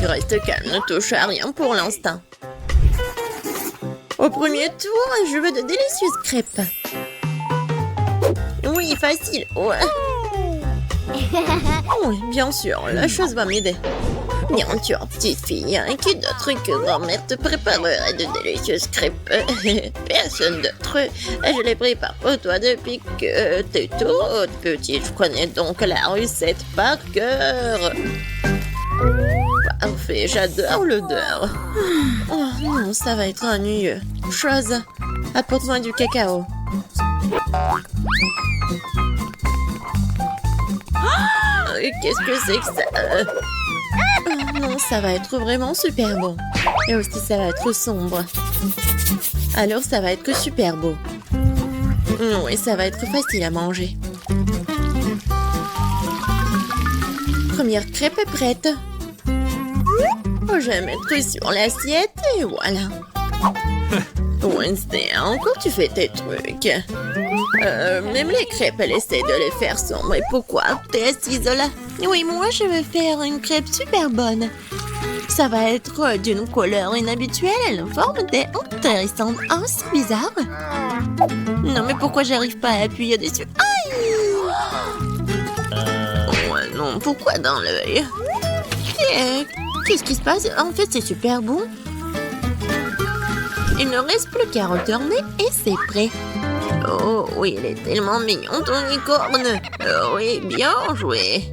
Tu restes calme, ne touche à rien pour l'instant. Au premier tour, je veux de délicieuses crêpes. Oui, facile. Ouais. Oui, bien sûr, la chose va m'aider. Bien sûr, petite fille, qui d'autre que grand-mère te préparerait de délicieuses crêpes? Personne d'autre. Je les prépare pour toi depuis que t'es toute petite. Je connais donc la recette par cœur. Parfait, j'adore l'odeur. Oh non, ça va être ennuyeux. Chose, apporte-moi du cacao. Qu'est-ce que c'est que ça? Oh non, ça va être vraiment super bon. Et aussi, ça va être sombre. Alors, ça va être super beau. Oui, ça va être facile à manger. Première crêpe est prête. Oh, je vais mettre sur l'assiette et voilà. Wednesday, encore tu fais tes trucs. Même les crêpes, elle essaie de les faire sombres. Et pourquoi t'es assise là? Oui, moi je vais faire une crêpe super bonne. Ça va être d'une couleur inhabituelle et une forme intéressante. Oh, c'est bizarre. Non, mais pourquoi j'arrive pas à appuyer dessus? Aïe! Ouais, non, pourquoi dans l'œil? Qu'est-ce qui se passe? En fait, c'est super bon. Il ne reste plus qu'à retourner et c'est prêt. Oh oui, il est tellement mignon ton licorne. Oh, oui, bien joué.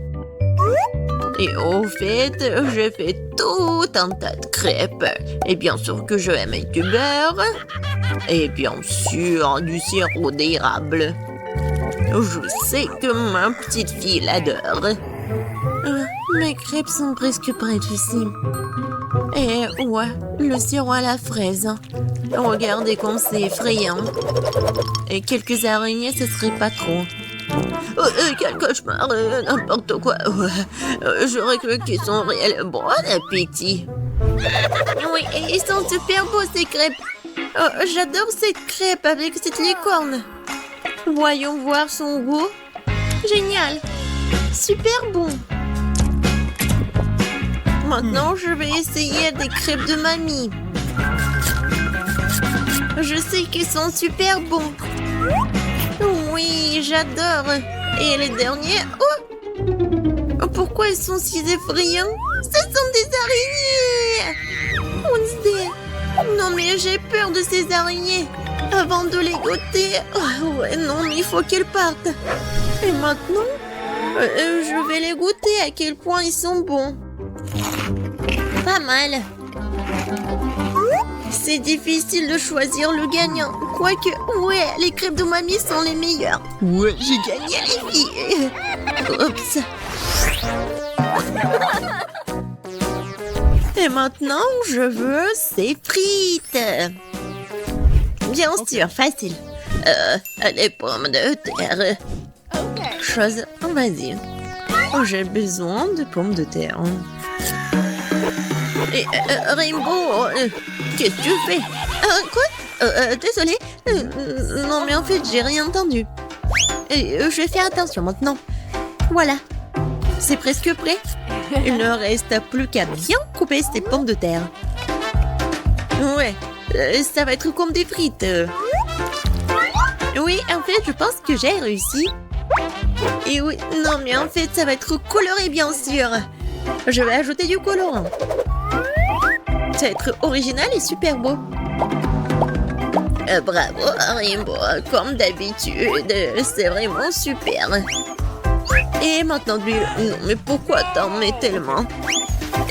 Et au fait, je fais tout un tas de crêpes. Et bien sûr que je vais mettre du beurre. Et bien sûr, du sirop d'érable. Je sais que ma petite fille l'adore. Mes crêpes sont presque prêtes ici. Et ouais, le sirop à la fraise. Regardez comme c'est effrayant. Et quelques araignées, ce serait pas trop. Quel cauchemar, n'importe quoi. J'aurais cru qu'ils sont réels. Bon appétit. Oui, et ils sont super beaux ces crêpes. Oh, j'adore cette crêpe avec cette licorne. Voyons voir son goût. Génial. Super bon. Maintenant, je vais essayer des crêpes de mamie. Je sais qu'ils sont super bons. Oui, j'adore. Et les derniers... Oh! Pourquoi ils sont si effrayants? Ce sont des araignées! Wednesday! Non, mais j'ai peur de ces araignées. Avant de les goûter... Oh, ouais, non, mais il faut qu'elles partent. Et maintenant, je vais les goûter à quel point ils sont bons. Pas mal. C'est difficile de choisir le gagnant. Quoique, ouais, les crêpes de mamie sont les meilleures. Ouais, j'ai gagné les filles. Oups. Et maintenant, je veux ces frites. Bien sûr, facile. Les pommes de terre. Chose, vas-y. Oh, j'ai besoin de pommes de terre. Et, Rainbow, qu'est-ce que tu fais? Quoi? Désolée. Non, mais en fait, j'ai rien entendu. Je vais faire attention maintenant. Voilà. C'est presque prêt. Il ne reste plus qu'à bien couper ces pommes de terre. Ouais, ça va être comme des frites. Oui, en fait, je pense que j'ai réussi. Et oui, non, mais en fait, ça va être coloré, bien sûr. Je vais ajouter du colorant. Ça va être original et super beau. Bravo, Rainbow. Comme d'habitude, c'est vraiment super. Et maintenant, d'huile. Non, mais pourquoi t'en mets tellement?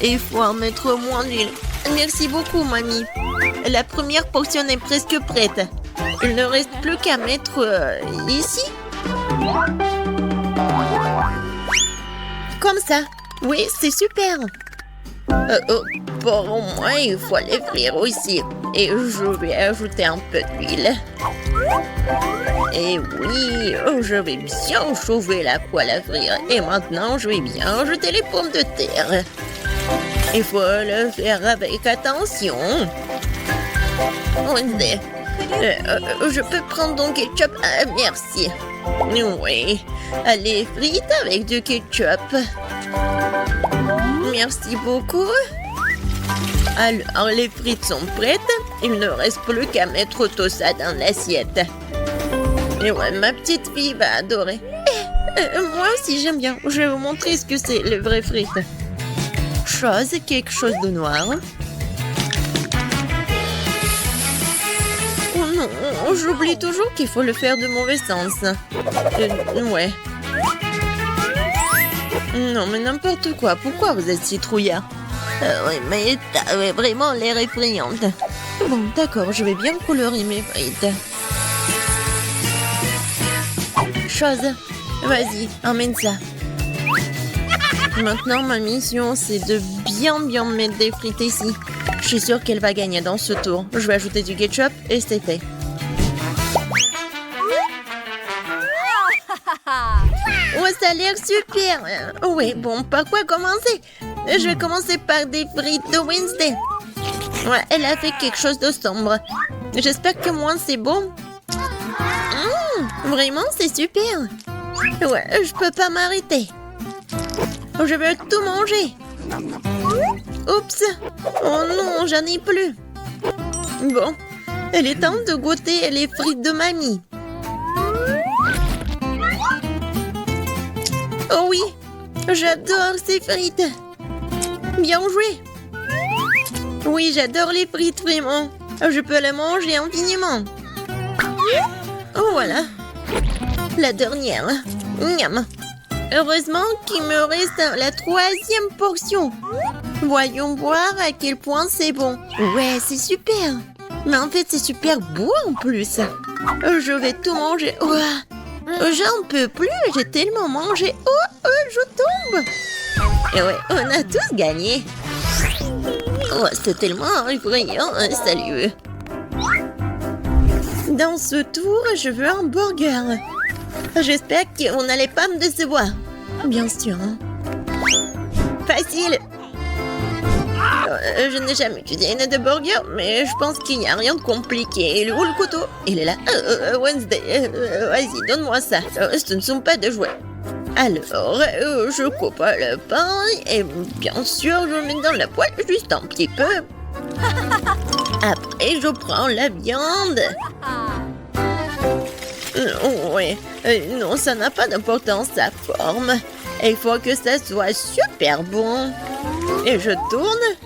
Il faut en mettre moins d'huile. Merci beaucoup, mamie. La première portion est presque prête. Il ne reste plus qu'à mettre ici. Comme ça. Oui, c'est super. Pour moi, il faut les frire aussi. Et je vais ajouter un peu d'huile. Et oui, je vais bien chauffer la poêle à frire. Et maintenant, je vais bien ajouter les pommes de terre. Il faut le faire avec attention. Je peux prendre ton ketchup? Merci. Oui, allez, frites avec du ketchup. Merci beaucoup. Alors, les frites sont prêtes. Il ne reste plus qu'à mettre tout ça dans l'assiette. Et ouais, ma petite fille va adorer. Moi aussi, j'aime bien. Je vais vous montrer ce que c'est, les vraies frites. Quelque chose de noir. Oh non, j'oublie toujours qu'il faut le faire de mauvais sens. Ouais. Non, mais n'importe quoi. Pourquoi vous êtes si trouillard? Oui, mais t'as vraiment l'air effrayante. Bon, d'accord, je vais bien colorer mes frites. Vas-y, emmène ça. Maintenant, ma mission, c'est de bien mettre des frites ici. Je suis sûre qu'elle va gagner dans ce tour. Je vais ajouter du ketchup et c'est fait. Oh, ça a l'air super. Oui, bon, par quoi commencer? Je vais commencer par des frites de Wednesday. Ouais, elle a fait quelque chose de sombre. J'espère que moi, c'est bon. Vraiment, c'est super. Ouais, je peux pas m'arrêter. Je veux tout manger. Oups. Oh non, j'en ai plus. Bon, il est temps de goûter les frites de mamie. Oh oui, j'adore ces frites. Bien joué. Oui, j'adore les frites, vraiment. Je peux les manger infiniment. Oh, voilà. La dernière. Miam. Heureusement qu'il me reste la 3e portion. Voyons voir à quel point c'est bon. Ouais, c'est super. Mais en fait, c'est super beau en plus. Je vais tout manger. Oh, j'en peux plus, j'ai tellement mangé. Oh, je tombe. Et ouais, on a tous gagné. Oh, c'est tellement effrayant. Salut. Dans ce tour, je veux un burger. J'espère qu'on n'allait pas me décevoir. Bien sûr. Facile. Je n'ai jamais cuisiné de burger, mais je pense qu'il n'y a rien de compliqué. Il est où le couteau? Il est là. Wednesday, vas-y, donne-moi ça. Ce ne sont pas des jouets. Alors, je coupe le pain et bien sûr, je le mets dans la poêle juste un petit peu. Après, je prends la viande. Oui, non, ça n'a pas d'importance, sa forme. Il faut que ça soit super bon. Et je tourne.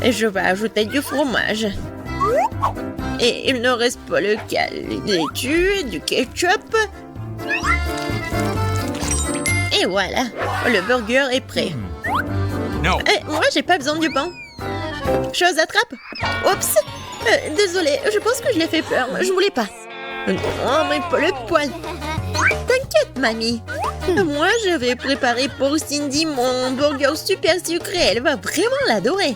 Et je vais ajouter du fromage. Et il ne reste pas le laitue, du ketchup. Et voilà, le burger est prêt. Moi, j'ai pas besoin du pain. Attrape. Oups. Désolée, je pense que je l'ai fait peur. Je voulais pas. Non, mais pas le poil. T'inquiète, mamie. Moi, je vais préparer pour Cindy mon burger super sucré. Elle va vraiment l'adorer.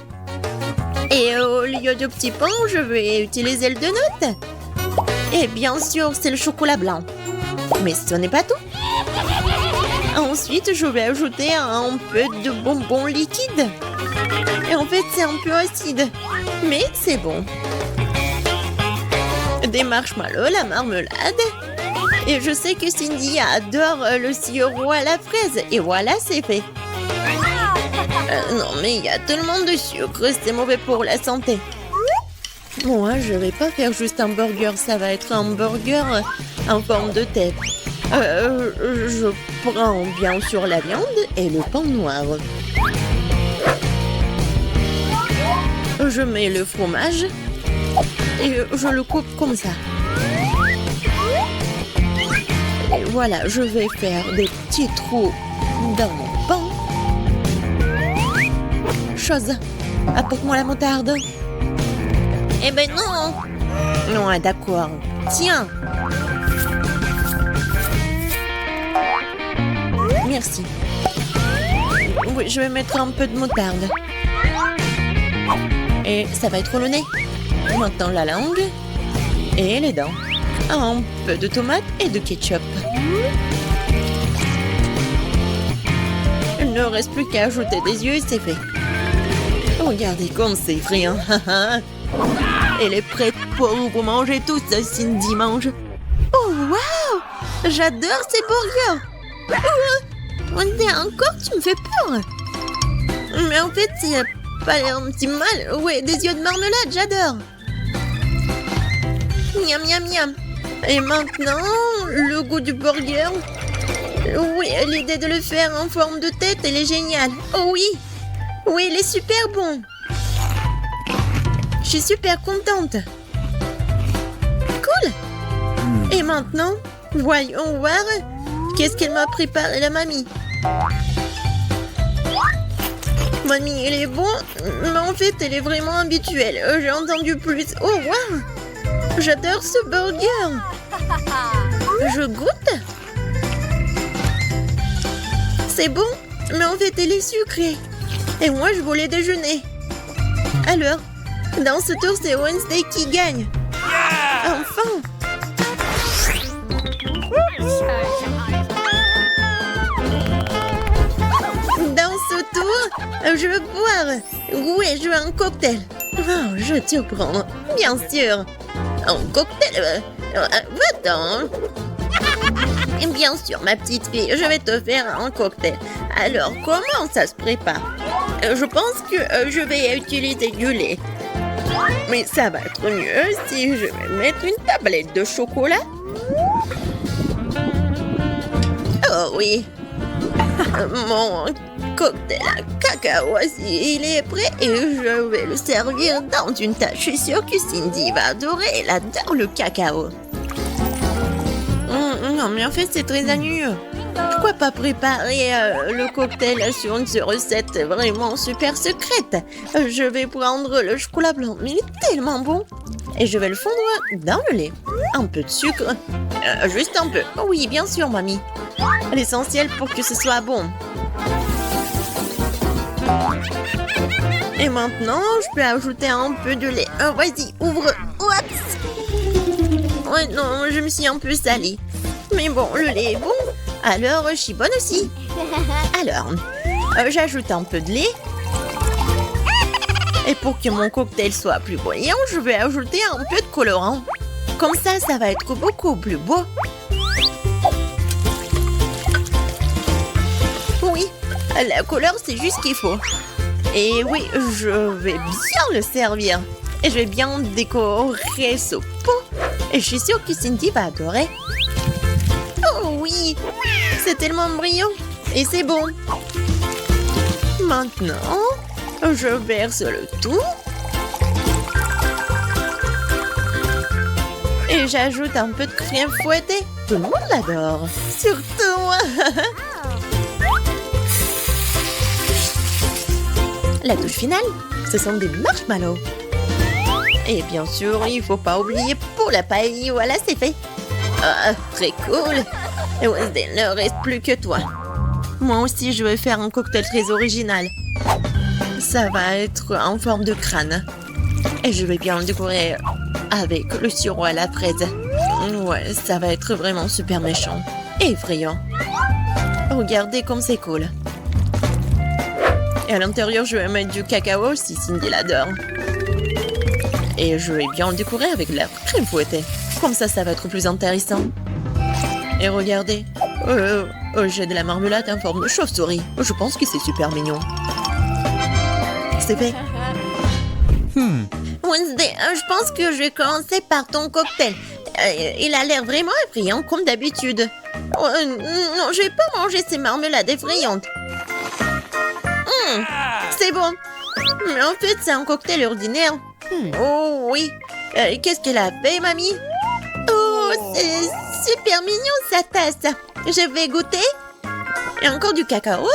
Et au lieu de petit pain, je vais utiliser le donut. Et bien sûr, c'est le chocolat blanc. Mais ce n'est pas tout. Ensuite, je vais ajouter un peu de bonbons liquides. Et en fait, c'est un peu acide. Mais c'est bon. Des marshmallows, la marmelade. Et je sais que Cindy adore le sirop à la fraise. Et voilà, c'est fait. Non, mais il y a tellement de sucre, c'est mauvais pour la santé. Moi, je vais pas faire juste un burger, ça va être un burger en forme de tête. Je prends bien sûr la viande et le pain noir. Je mets le fromage et je le coupe comme ça. Et voilà, je vais faire des petits trous dans mon pain. Apporte-moi la moutarde. Eh ben non. Non, d'accord. Tiens. Merci. Oui, je vais mettre un peu de moutarde. Et ça va être le nez. Maintenant la langue. Et les dents. Un peu de tomate et de ketchup. Il ne reste plus qu'à ajouter des yeux et c'est fait. Regardez comme c'est frais, hein. Elle est prête pour vous manger tout ça, Cindy mange. Oh, waouh! J'adore ces burgers. Encore, tu me fais peur. Mais en fait, c'est pas l'air un petit mal. Ouais, des yeux de marmelade, j'adore. Miam, miam, miam. Et maintenant, le goût du burger. Oui, l'idée de le faire en forme de tête, elle est géniale. Oh oui. Oui, il est super bon. Je suis super contente. Cool. Et maintenant, voyons voir qu'est-ce qu'elle m'a préparé la mamie. Mamie, elle est bon, mais en fait, elle est vraiment habituelle. J'ai entendu plus. Oh, waouh! J'adore ce burger. Je goûte. C'est bon, mais en fait, elle est sucrée. Et moi, je voulais déjeuner. Alors, dans ce tour, c'est Wednesday qui gagne. Enfin! Dans ce tour, je veux boire. Oui, je veux un cocktail. Oh, je te prends, bien sûr. Un cocktail va-t'en. Bien sûr, ma petite fille, je vais te faire un cocktail. Alors, comment ça se prépare? Je pense que je vais utiliser du lait. Mais ça va être mieux si je vais mettre une tablette de chocolat. Oh oui. Mon cocktail à cacao, il est prêt et je vais le servir dans une tasse. Je suis sûre que Cindy va adorer. Elle adore le cacao. Non, mais en fait, c'est très ennuyeux. Pourquoi pas préparer le cocktail sur une recette vraiment super secrète? Je vais prendre le chocolat blanc, mais il est tellement bon. Et je vais le fondre dans le lait. Un peu de sucre. Juste un peu. Oui, bien sûr, mamie. L'essentiel pour que ce soit bon. Et maintenant, je peux ajouter un peu de lait. Vas-y, ouvre. Oups. Ouais, non, je me suis un peu salie. Mais bon, le lait est bon. Alors, je suis bonne aussi. Alors, j'ajoute un peu de lait. Et pour que mon cocktail soit plus brillant, je vais ajouter un peu de colorant. Comme ça va être beaucoup plus beau. Oui, la couleur, c'est juste ce qu'il faut. Et oui, je vais bien le servir. Et je vais bien décorer ce pot. Et je suis sûre que Cindy va adorer. Oh oui, c'est tellement brillant. Et c'est bon. Maintenant, je verse le tout. Et j'ajoute un peu de crème fouettée. Tout le monde l'adore. Surtout moi. La touche finale, ce sont des marshmallows. Et bien sûr, il ne faut pas oublier pour la paille. Voilà, c'est fait. Ah, très cool. Et Wednesday, il ne reste plus que toi. Moi aussi, je vais faire un cocktail très original. Ça va être en forme de crâne. Et je vais bien le décorer avec le sirop à la fraise. Ouais, ça va être vraiment super méchant. Et effrayant. Regardez comme c'est cool. Et à l'intérieur, je vais mettre du cacao si Cindy l'adore. Et je vais bien le décorer avec de la crème fouettée. Comme ça va être plus intéressant. Et regardez. J'ai de la marmelade en forme de chauve-souris. Je pense que c'est super mignon. C'est fait. Wednesday, je pense que je vais commencer par ton cocktail. Il a l'air vraiment effrayant, comme d'habitude. Non, je vais pas manger ces marmelades effrayantes. C'est bon. Mais en fait, c'est un cocktail ordinaire. Oh oui. Qu'est-ce qu'elle a fait, mamie? Oh, c'est super mignon, sa tasse. Je vais goûter. Et encore du cacao.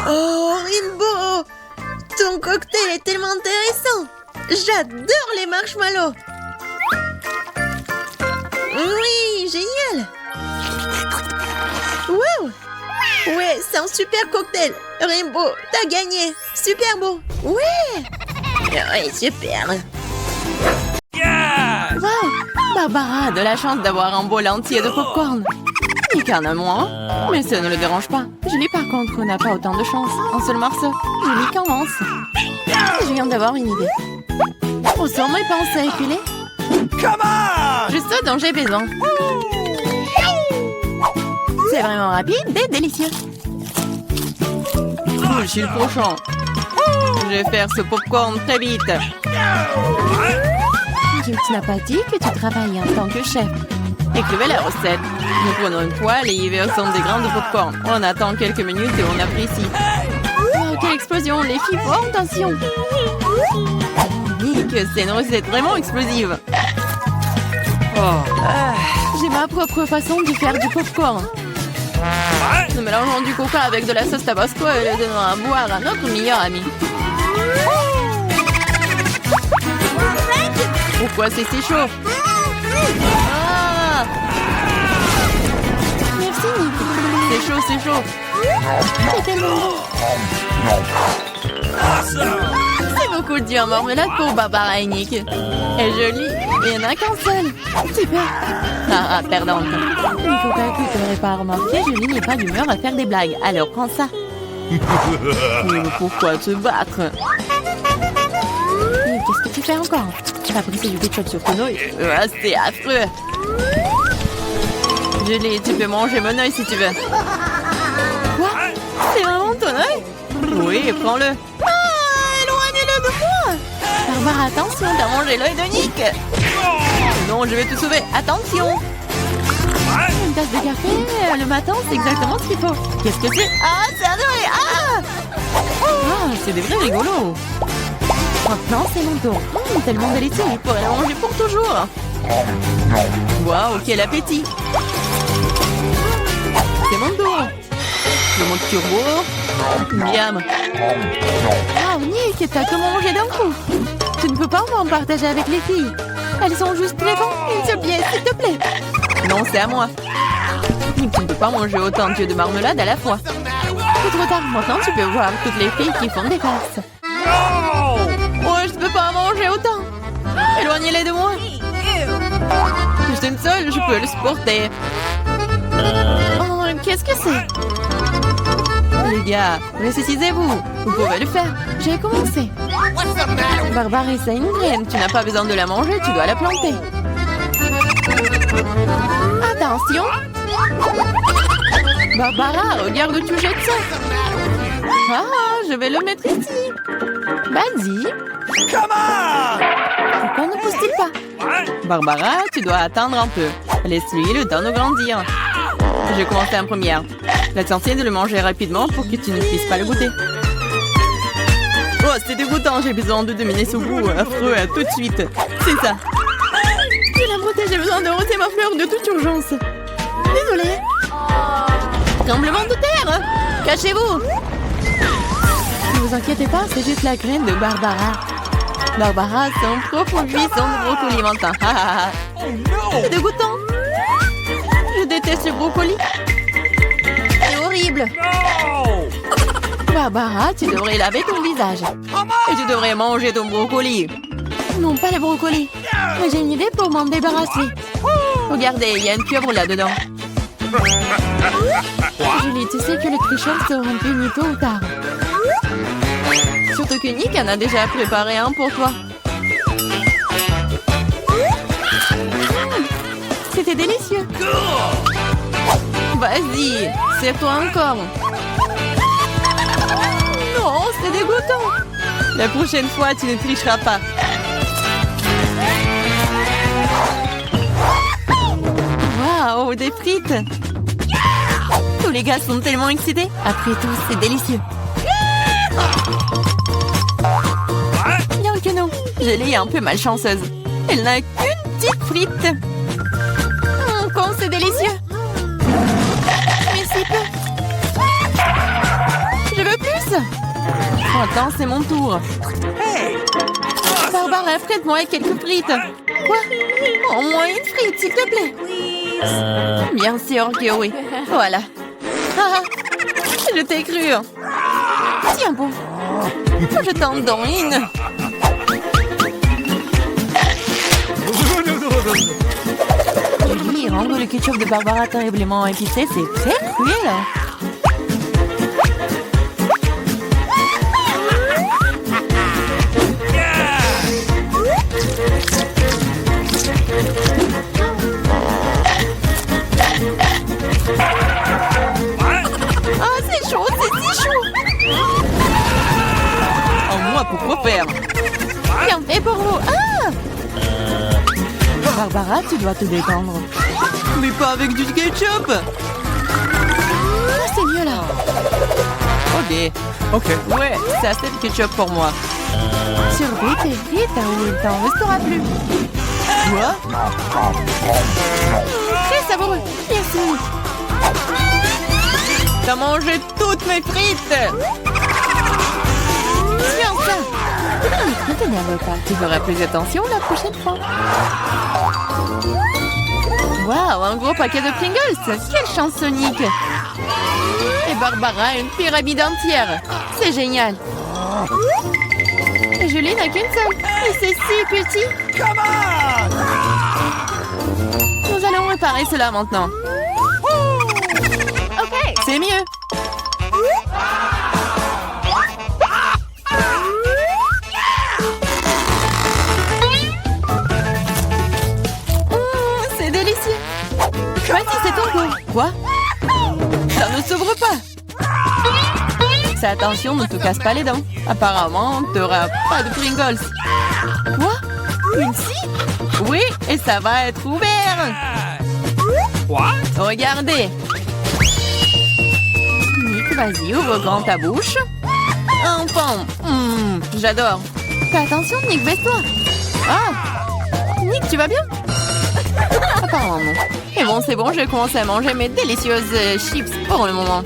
Oh, Rainbow. Ton cocktail est tellement intéressant. J'adore les marshmallows. Oui, génial. Wow. Ouais, c'est un super cocktail. Rainbow, t'as gagné. Super beau. Ouais. Ouais, super. Wow. Barbara a de la chance d'avoir un bol entier de popcorn. Ni qu'un à moins, mais ça ne le dérange pas. Julie, par contre, n'a pas autant de chance. Un seul morceau. Julie commence. Je viens d'avoir une idée. Au sur mes pinces à épiler. Juste ce dont j'ai besoin. C'est vraiment rapide et délicieux. Cool, c'est le prochain. Je vais faire ce popcorn très vite. Tu n'as pas dit que tu travaillais en tant que chef. Écrivez la recette. Nous prenons une poêle et y versons des grains de popcorn. On attend quelques minutes et on apprécie. Oh, quelle explosion! Les filles, font attention! Nick, c'est une recette vraiment explosive. J'ai ma propre façon de faire du popcorn. Nous mélangeons du coca avec de la sauce tabasco et le donnons à boire à notre meilleur ami. Pourquoi c'est si chaud? Ah! Merci, Nick. C'est chaud, c'est chaud. C'est tellement bon. C'est beaucoup de en marmelade pour Barbara et Nick. Elle est jolie, mais il n'y en a qu'un seul. Super. Ah, perdante. Il ne faut pas que tu n'aurais pas remarqué, Julie n'est pas d'humeur à faire des blagues. Alors prends ça. Mais pourquoi te battre? Et qu'est-ce que tu fais encore? Tu vas briser du ketchup sur ton œil. C'est affreux. Julie, tu peux manger mon œil si tu veux. Quoi? C'est vraiment ton œil? Oui, prends-le. Éloignez-le de moi! Barbara, attention, T'as mangé l'œil de Nick. Non, je vais te sauver. Attention. une tasse de café le matin, c'est exactement ce qu'il faut. Qu'est-ce que c'est? Ah, c'est adoré. Ah, c'est des vrais rigolos. Maintenant, c'est mon tour. Tellement délicieux. Il pourrait la manger pour toujours. Waouh, quel appétit. C'est mon tour. Le mode turbo. Miam. Ah, Nick, t'as tout mangé d'un coup. Tu ne peux pas m'en partager avec les filles. Elles sont juste les bons. Une seule pièce, s'il te plaît. Non, c'est à moi. Tu ne peux pas manger autant de marmelade à la fois. C'est trop tard. Maintenant, tu peux voir toutes les filles qui font des farces. Oh, je ne peux pas manger autant. Éloignez-les de moi. Juste une seule, je peux le supporter. Oh, qu'est-ce que c'est? Les gars, récessisez-vous. Vous pouvez le faire. J'ai commencé. Barbara, c'est une graine. Tu n'as pas besoin de la manger, tu dois la planter. Attention. Barbara, regarde où tu jettes ça. Ah, je vais le mettre ici. Vas-y. Pourquoi ne pousse-t-il pas? Barbara, tu dois attendre un peu. Laisse-lui le temps de grandir. Je vais commencer en première. L'essentiel est de le manger rapidement pour que tu ne puisses pas le goûter. Oh, c'est dégoûtant. J'ai besoin de dominer ce goût affreux tout de suite. C'est ça. Je la protège, j'ai besoin de rôter ma fleur de toute urgence. Désolée. Tremblement de terre. Cachez-vous. Ne vous inquiétez pas, c'est juste la graine de Barbara. Barbara, c'est un propre buisson de brocoli mentin. C'est dégoûtant. Je déteste le brocoli. C'est horrible. Barbara, tu devrais laver ton visage. Et tu devrais manger ton brocoli. Non, pas le brocoli. Mais j'ai une idée pour m'en débarrasser. Regardez, il y a une pieuvre là-dedans. Julie, tu sais que les tricheurs seront punis tôt ou tard. Surtout que Nick en a déjà préparé un pour toi. C'était délicieux. Vas-y, serre-toi encore. Non, c'est dégoûtant. La prochaine fois, tu ne tricheras pas. Waouh, des frites. Tous les gars sont tellement excités. Après tout, c'est délicieux. Bien que non, Julie est un peu malchanceuse. Elle n'a qu'une petite frite. Quand c'est délicieux. Mais si peu. Je veux plus. Attends, c'est mon tour. Barbara, prête-moi quelques frites. Quoi? Au moins une frite, s'il te plaît. Bien sûr que oui. Voilà. Ah, je t'ai cru. Tiens bon. Je t'en donne une. Oui, rendre le ketchup de Barbara terriblement épicé, c'est très cruel. pourquoi faire. Bien fait pour vous. Ah! Barbara, tu dois te détendre. Mais pas avec du ketchup. Ah, c'est mieux là. Ok. Ouais, c'est assez de ketchup pour moi. Surveille tes frites ou il t'en restera plus. Quoi? Très savoureux. Merci. T'as mangé toutes mes frites. Tiens ça. Ne t'énerve pas. Tu feras plus attention la prochaine fois. Waouh, un gros paquet de Pringles. Quelle chance, Sonic. Et Barbara a une pyramide entière. C'est génial. Et Julie n'a qu'une seule. Et c'est si petit. Nous allons réparer cela maintenant. Ok, c'est mieux. C'est délicieux. Voici, c'est ton goût. Quoi? Ça ne s'ouvre pas. Fais attention, ne te casse pas les dents. Apparemment, tu n'auras pas de Pringles. Quoi? Une scie? Oui, et ça va être ouvert. What? Regardez. Nick, vas-y, ouvre grand ta bouche. Un pomme. J'adore. Fais attention, Nick, baisse-toi. Ah! Nick, tu vas bien? Apparemment non. Mais bon, c'est bon, je vais commencer à manger mes délicieuses chips pour le moment.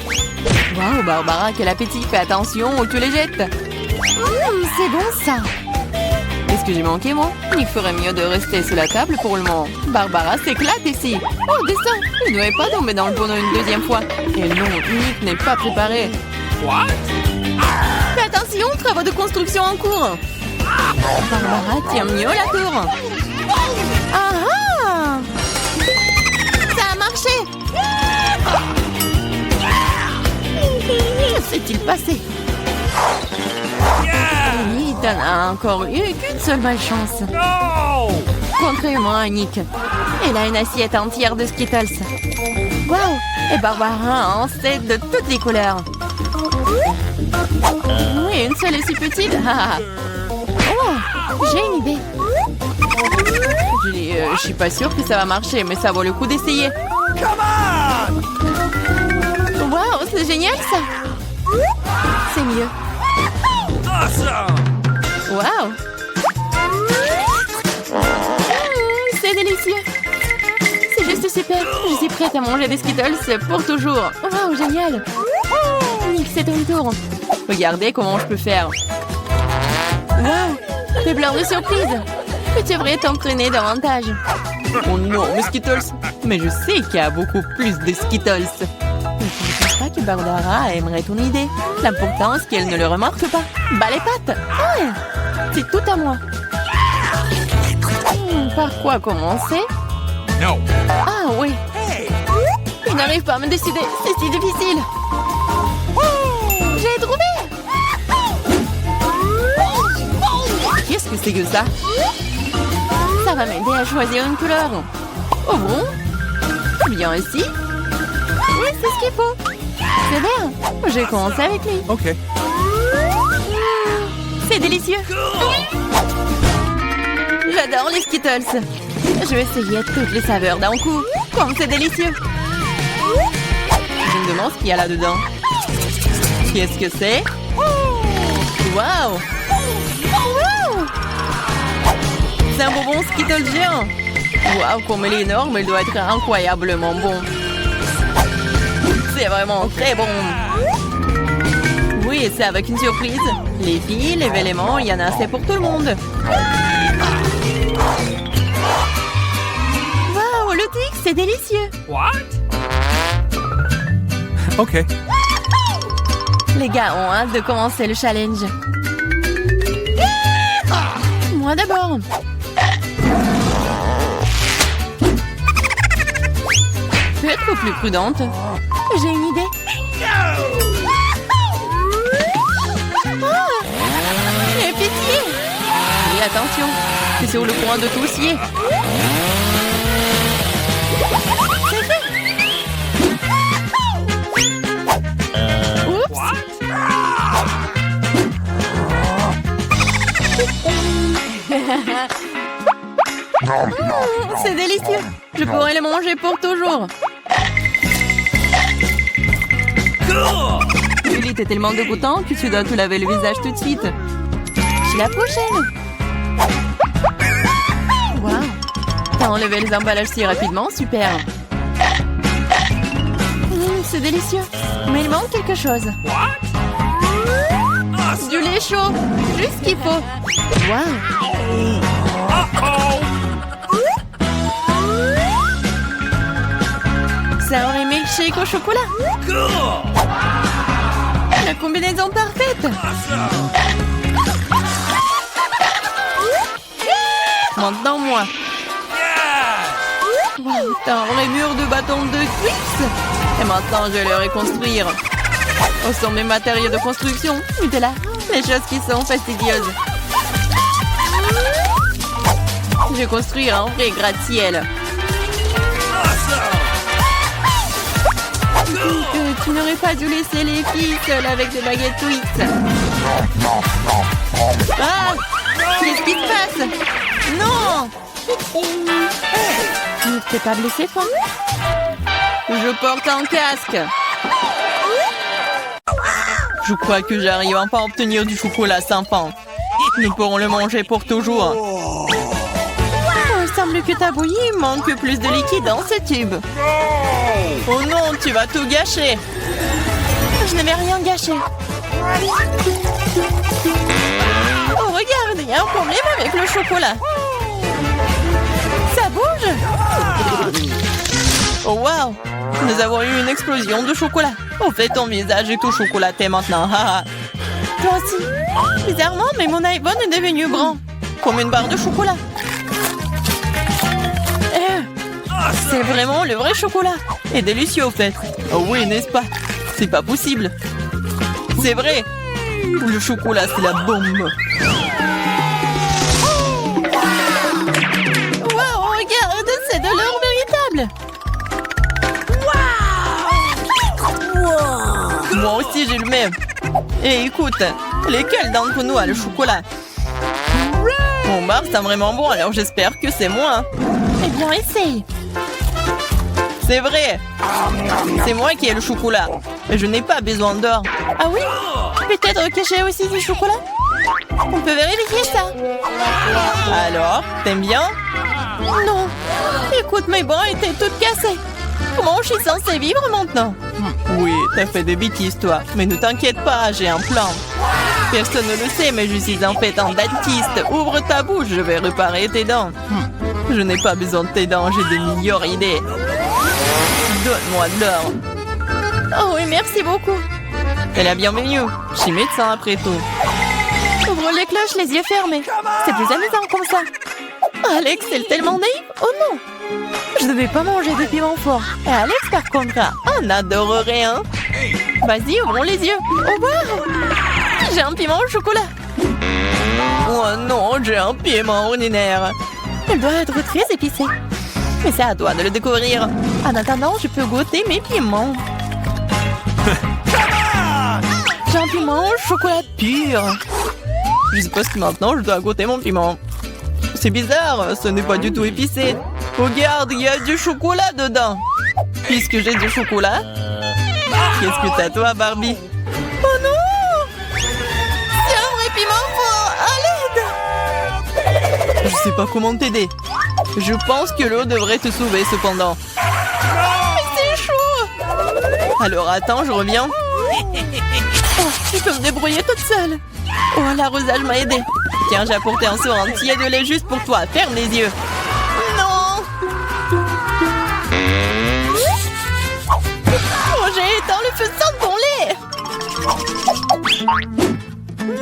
Waouh, Barbara, quel appétit. Fais attention ou tu les jettes. C'est bon ça. Qu'est-ce que j'ai manqué, moi? Il ferait mieux de rester sous la table pour le moment. Barbara s'éclate ici. Oh, descends. Il ne devait pas tomber dans le tonneau une deuxième fois. Et non, Nick n'est pas préparé. What? Fais attention, travaux de construction en cours. Barbara tient mieux la tour. Ah ah! Ça a marché. Que s'est-il passé? Oui, t'en as encore eu qu'une seule malchance. No! Contrairement à Nick. Elle a une assiette entière de Skittles. Waouh! Et Barbara en sait de toutes les couleurs. Oui, une seule est si petite. Oh, j'ai une idée. Je suis pas sûre que ça va marcher, mais ça vaut le coup d'essayer. Waouh, c'est génial ça. C'est mieux. Awesome! Waouh! C'est délicieux! C'est juste super! Je suis prête à manger des Skittles pour toujours! Waouh, génial! Nick, c'est ton tour! Regardez comment je peux faire! Waouh! T'es plein de surprises! Tu devrais t'entraîner davantage! Oh non, mes Skittles! Mais je sais qu'il y a beaucoup plus de Skittles! Je ne pense pas que Barbara aimerait ton idée. L'important, c'est qu'elle ne le remarque pas. Bas les pattes! Ah, c'est tout à moi! Par quoi commencer? No! Ah oui! Je n'arrive pas à me décider, c'est si difficile! J'ai trouvé! Qu'est-ce que c'est que ça? Ça va m'aider à choisir une couleur. Oh bon? Bien ici? Oui, c'est ce qu'il faut. C'est bien. Je vais commencer avec lui. Ok. C'est délicieux. J'adore les Skittles. Je vais essayer toutes les saveurs d'un coup. Comme c'est délicieux. Je me demande ce qu'il y a là-dedans. Qu'est-ce que c'est? Waouh! Wow! C'est un bonbon Skittles géant. Waouh, comme il est énorme, il doit être incroyablement bon. C'est vraiment très bon. Oui, c'est avec une surprise. Les filles, les éléments, il y en a assez pour tout le monde. Waouh, le tic, c'est délicieux. What? Ok. Les gars ont hâte de commencer le challenge. Moi d'abord. Peux être plus prudente. J'ai une idée. J'ai pitié. Oui, attention. C'est sur le point de toussier. C'est fait. Oups. C'est délicieux. Je pourrais le manger pour toujours. Julie, t'es tellement dégoûtant que tu dois te laver le visage tout de suite. Je suis la prochaine. Waouh. T'as enlevé les emballages si rapidement, super. C'est délicieux. Mais il manque quelque chose. Du lait chaud. Juste ce qu'il faut. Waouh. C'est un milkshake au chocolat. La combinaison parfaite. Maintenant, moi. Wow, t'as un mur de bâtons de Twix. Et maintenant, je vais le reconstruire. Où sont mes matériaux de construction? Nutella, les choses qui sont fastidieuses. Je vais construire un vrai gratte-ciel. Tu n'aurais pas dû laisser les filles seules avec des baguettes Twix. Ah! Qu'est-ce qui se passe? Non! Ne t'es pas blessé, toi? Je porte un casque. Je crois que j'arrive enfin à obtenir du chocolat sympa. Nous pourrons le manger pour toujours. Oh, il semble que ta bouillie manque plus de liquide dans ce tube. Oh non, tu vas tout gâcher. Je ne vais rien gâcher. Oh, regarde, il y a un problème avec le chocolat. Ça bouge. Oh, wow. Nous avons eu une explosion de chocolat. Au fait, ton visage est tout chocolaté maintenant. Toi aussi. Bizarrement, mais mon iPhone est devenu grand. Comme une barre de chocolat. C'est vraiment le vrai chocolat. Et délicieux, au fait. Oh oui, n'est-ce pas? C'est pas possible. C'est vrai. Le chocolat, c'est la bombe. Wow, regarde, c'est de l'or véritable. Wow. Moi aussi, j'ai le même. Et écoute, lequel d'entre nous a le chocolat? Mon bar, c'est vraiment bon, alors j'espère que c'est moi. Eh bien, essaye. C'est vrai. C'est moi qui ai le chocolat. Et je n'ai pas besoin d'or. Ah oui? Peut-être que j'ai aussi du chocolat? On peut vérifier ça. Alors, t'aimes bien? Non. Écoute, mes bras étaient toutes cassées. Comment je suis censée vivre maintenant? Oui, t'as fait des bêtises, toi. Mais ne t'inquiète pas, j'ai un plan. Personne ne le sait, mais je suis en fait un dentiste. Ouvre ta bouche, je vais réparer tes dents. Je n'ai pas besoin de tes dents, j'ai des meilleures idées. Donne-moi de l'or. Oh oui, merci beaucoup. C'est la bienvenue. Je suis médecin après tout. Ouvre les cloches, les yeux fermés. C'est plus amusant comme ça. Alex, c'est tellement naïf. Oh non. Je ne vais pas manger des piments forts. Et Alex, par contre, on adorerait, hein. Vas-y, ouvrons les yeux. Au revoir. J'ai un piment au chocolat. Oh non, j'ai un piment ordinaire. Elle doit être très épicée. Mais c'est à toi de le découvrir. En attendant, je peux goûter mes piments. J'ai un piment au chocolat pur. Je suppose que maintenant, je dois goûter mon piment. C'est bizarre, ce n'est pas du tout épicé. Regarde, il y a du chocolat dedans. Puisque j'ai du chocolat, qu'est-ce que t'as toi, Barbie? Oh non! C'est un vrai piment fort! À l'aide! Je sais pas comment t'aider. Je pense que l'eau devrait te sauver cependant. Mais c'est chaud! Alors attends, je reviens. Oh, je peux me débrouiller toute seule. Oh, l'arrosage m'a aidé. Tiens, j'ai apporté un seau entier de lait juste pour toi. Ferme les yeux. Non! Oh, j'ai éteint le feu sans ton lait.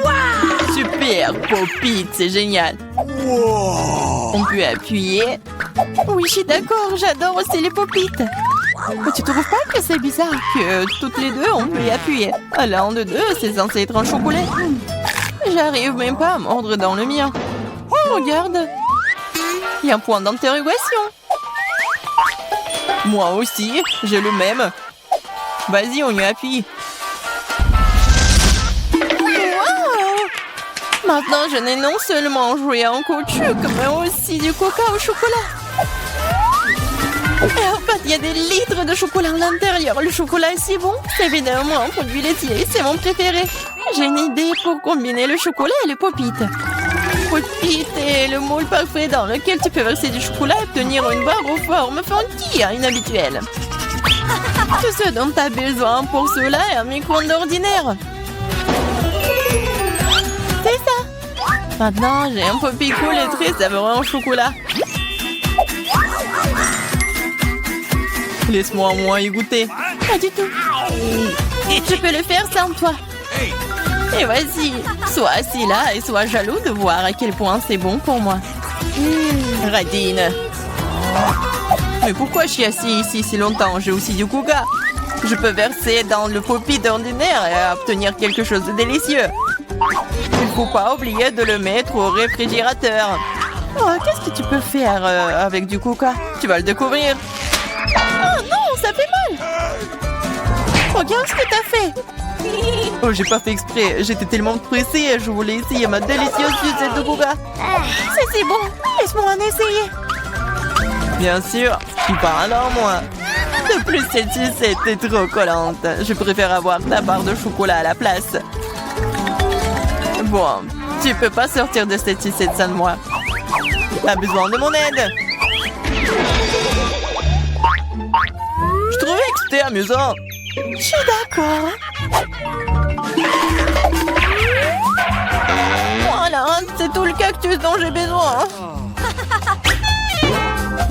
Wow! Super, Pop-It, c'est génial. Wow. On peut appuyer. Oui, je suis d'accord, j'adore aussi les Pop-It. Mais tu trouves pas que c'est bizarre que toutes les deux, on peut y appuyer? À l'un de deux, c'est censé être un chocolat. J'arrive même pas à mordre dans le mien. Regarde. Il y a un point d'interrogation. Moi aussi, j'ai le même. Vas-y, on y appuie. Wow! Maintenant, je n'ai non seulement joué en caoutchouc, mais aussi du coca au chocolat. Et en fait, il y a des litres de chocolat à l'intérieur. Le chocolat est si bon. C'est évidemment un produit laitier. C'est mon préféré. J'ai une idée pour combiner le chocolat et le pop-it. Pop-it est le moule parfait dans lequel tu peux verser du chocolat et obtenir une barre aux formes funky, inhabituelles. Tout ce dont tu as besoin pour cela est un micro-ondes ordinaire. C'est ça. Maintenant, j'ai un pop-it cool et très savoureux en chocolat. Laisse-moi au moins y goûter. Pas du tout. Je peux le faire sans toi. Et vas-y, sois assis là et sois jaloux de voir à quel point c'est bon pour moi. Radine. Mais pourquoi je suis assis ici si longtemps? J'ai aussi du coca. Je peux verser dans le pop-it ordinaire et obtenir quelque chose de délicieux. Il ne faut pas oublier de le mettre au réfrigérateur. Oh, qu'est-ce que tu peux faire avec du coca? Tu vas le découvrir. Oh non, ça fait mal. Regarde ce que t'as fait. Oh, j'ai pas fait exprès. J'étais tellement pressée. Je voulais essayer ma délicieuse sucette de coca. C'est si bon. Laisse-moi en essayer. Bien sûr, tu parles en moi. De plus, cette sucette est trop collante. Je préfère avoir ta barre de chocolat à la place. Bon, tu peux pas sortir de cette sucette sans moi. T'as besoin de mon aide. Je trouvais que c'était amusant. Je suis d'accord. Voilà, c'est tout le cactus dont j'ai besoin.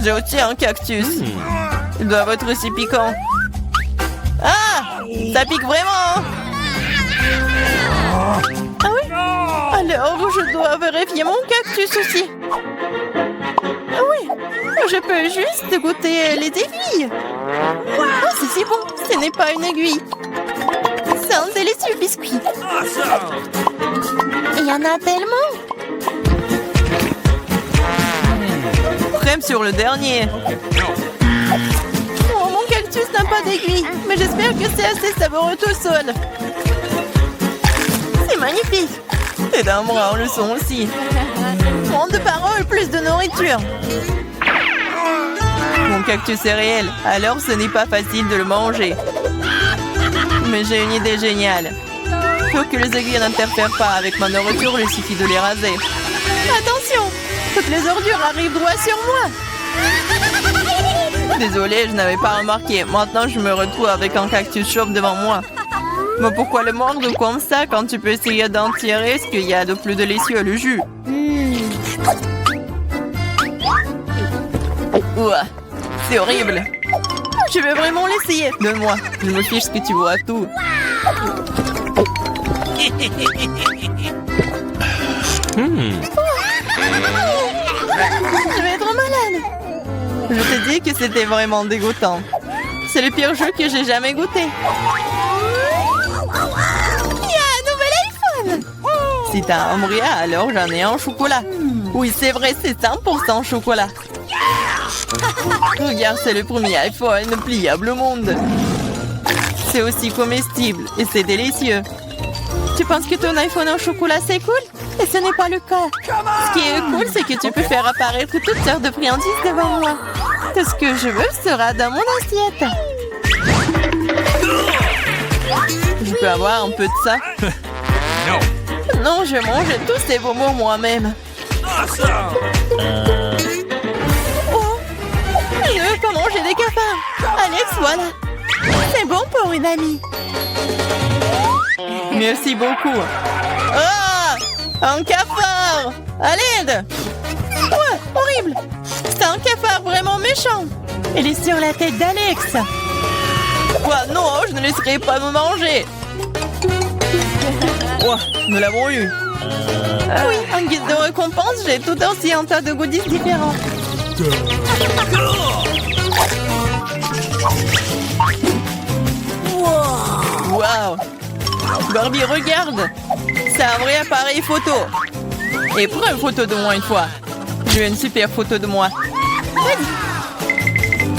J'ai aussi un cactus. Il doit être aussi piquant. Ah! Ça pique vraiment! Ah oui? Alors, je dois vérifier mon cactus aussi. Ah oui, je peux juste goûter les aiguilles. Oh, c'est si bon. Ce n'est pas une aiguille. C'est un délicieux biscuit. Il y en a tellement. Crème sur le dernier. Oh, mon cactus n'a pas d'aiguille. Mais j'espère que c'est assez savoureux tout seul. C'est magnifique. Et d'un bras, le son aussi. Moins de paroles, plus de nourriture. Mon cactus est réel, alors ce n'est pas facile de le manger. Mais j'ai une idée géniale. Pour que les aiguilles n'interfèrent pas avec ma nourriture, il suffit de les raser. Attention! Toutes les ordures arrivent droit sur moi. Désolée, je n'avais pas remarqué. Maintenant, je me retrouve avec un cactus chauve devant moi. Mais pourquoi le mordre comme ça quand tu peux essayer d'en tirer ce qu'il y a de plus délicieux, le jus? Ouah, c'est horrible. Je veux vraiment l'essayer. Donne-moi, je me fiche ce que tu vois tout. Je vais être malade. Je te dis que c'était vraiment dégoûtant. C'est le pire jeu que j'ai jamais goûté. Il y a un nouvel iPhone. Si t'as un bria, alors j'en ai un au chocolat. Oui, c'est vrai, c'est 100% chocolat. Regarde, c'est le premier iPhone pliable au monde. C'est aussi comestible et c'est délicieux. Tu penses que ton iPhone en chocolat c'est cool? Et ce n'est pas le cas. Ce qui est cool, c'est que tu peux faire apparaître toutes sortes de friandises devant moi. Tout ce que je veux sera dans mon assiette. Je peux avoir un peu de ça? Non, je mange tous ces bonbons moi-même. Oh, je veux pas manger des cafards. Alex, voilà. C'est bon pour une amie. Merci beaucoup. Ah! Un cafard! À l'aide! Ouais, horrible! C'est un cafard vraiment méchant! Il est sur la tête d'Alex! Quoi? Non, je ne laisserai pas me manger! Ouais, nous l'avons eu! Oui, en guise de récompense, j'ai tout aussi un tas de goodies différents. Wow! Barbie, regarde! C'est un vrai appareil photo! Et prends une photo de moi une fois! Je veux une super photo de moi! Vas-y!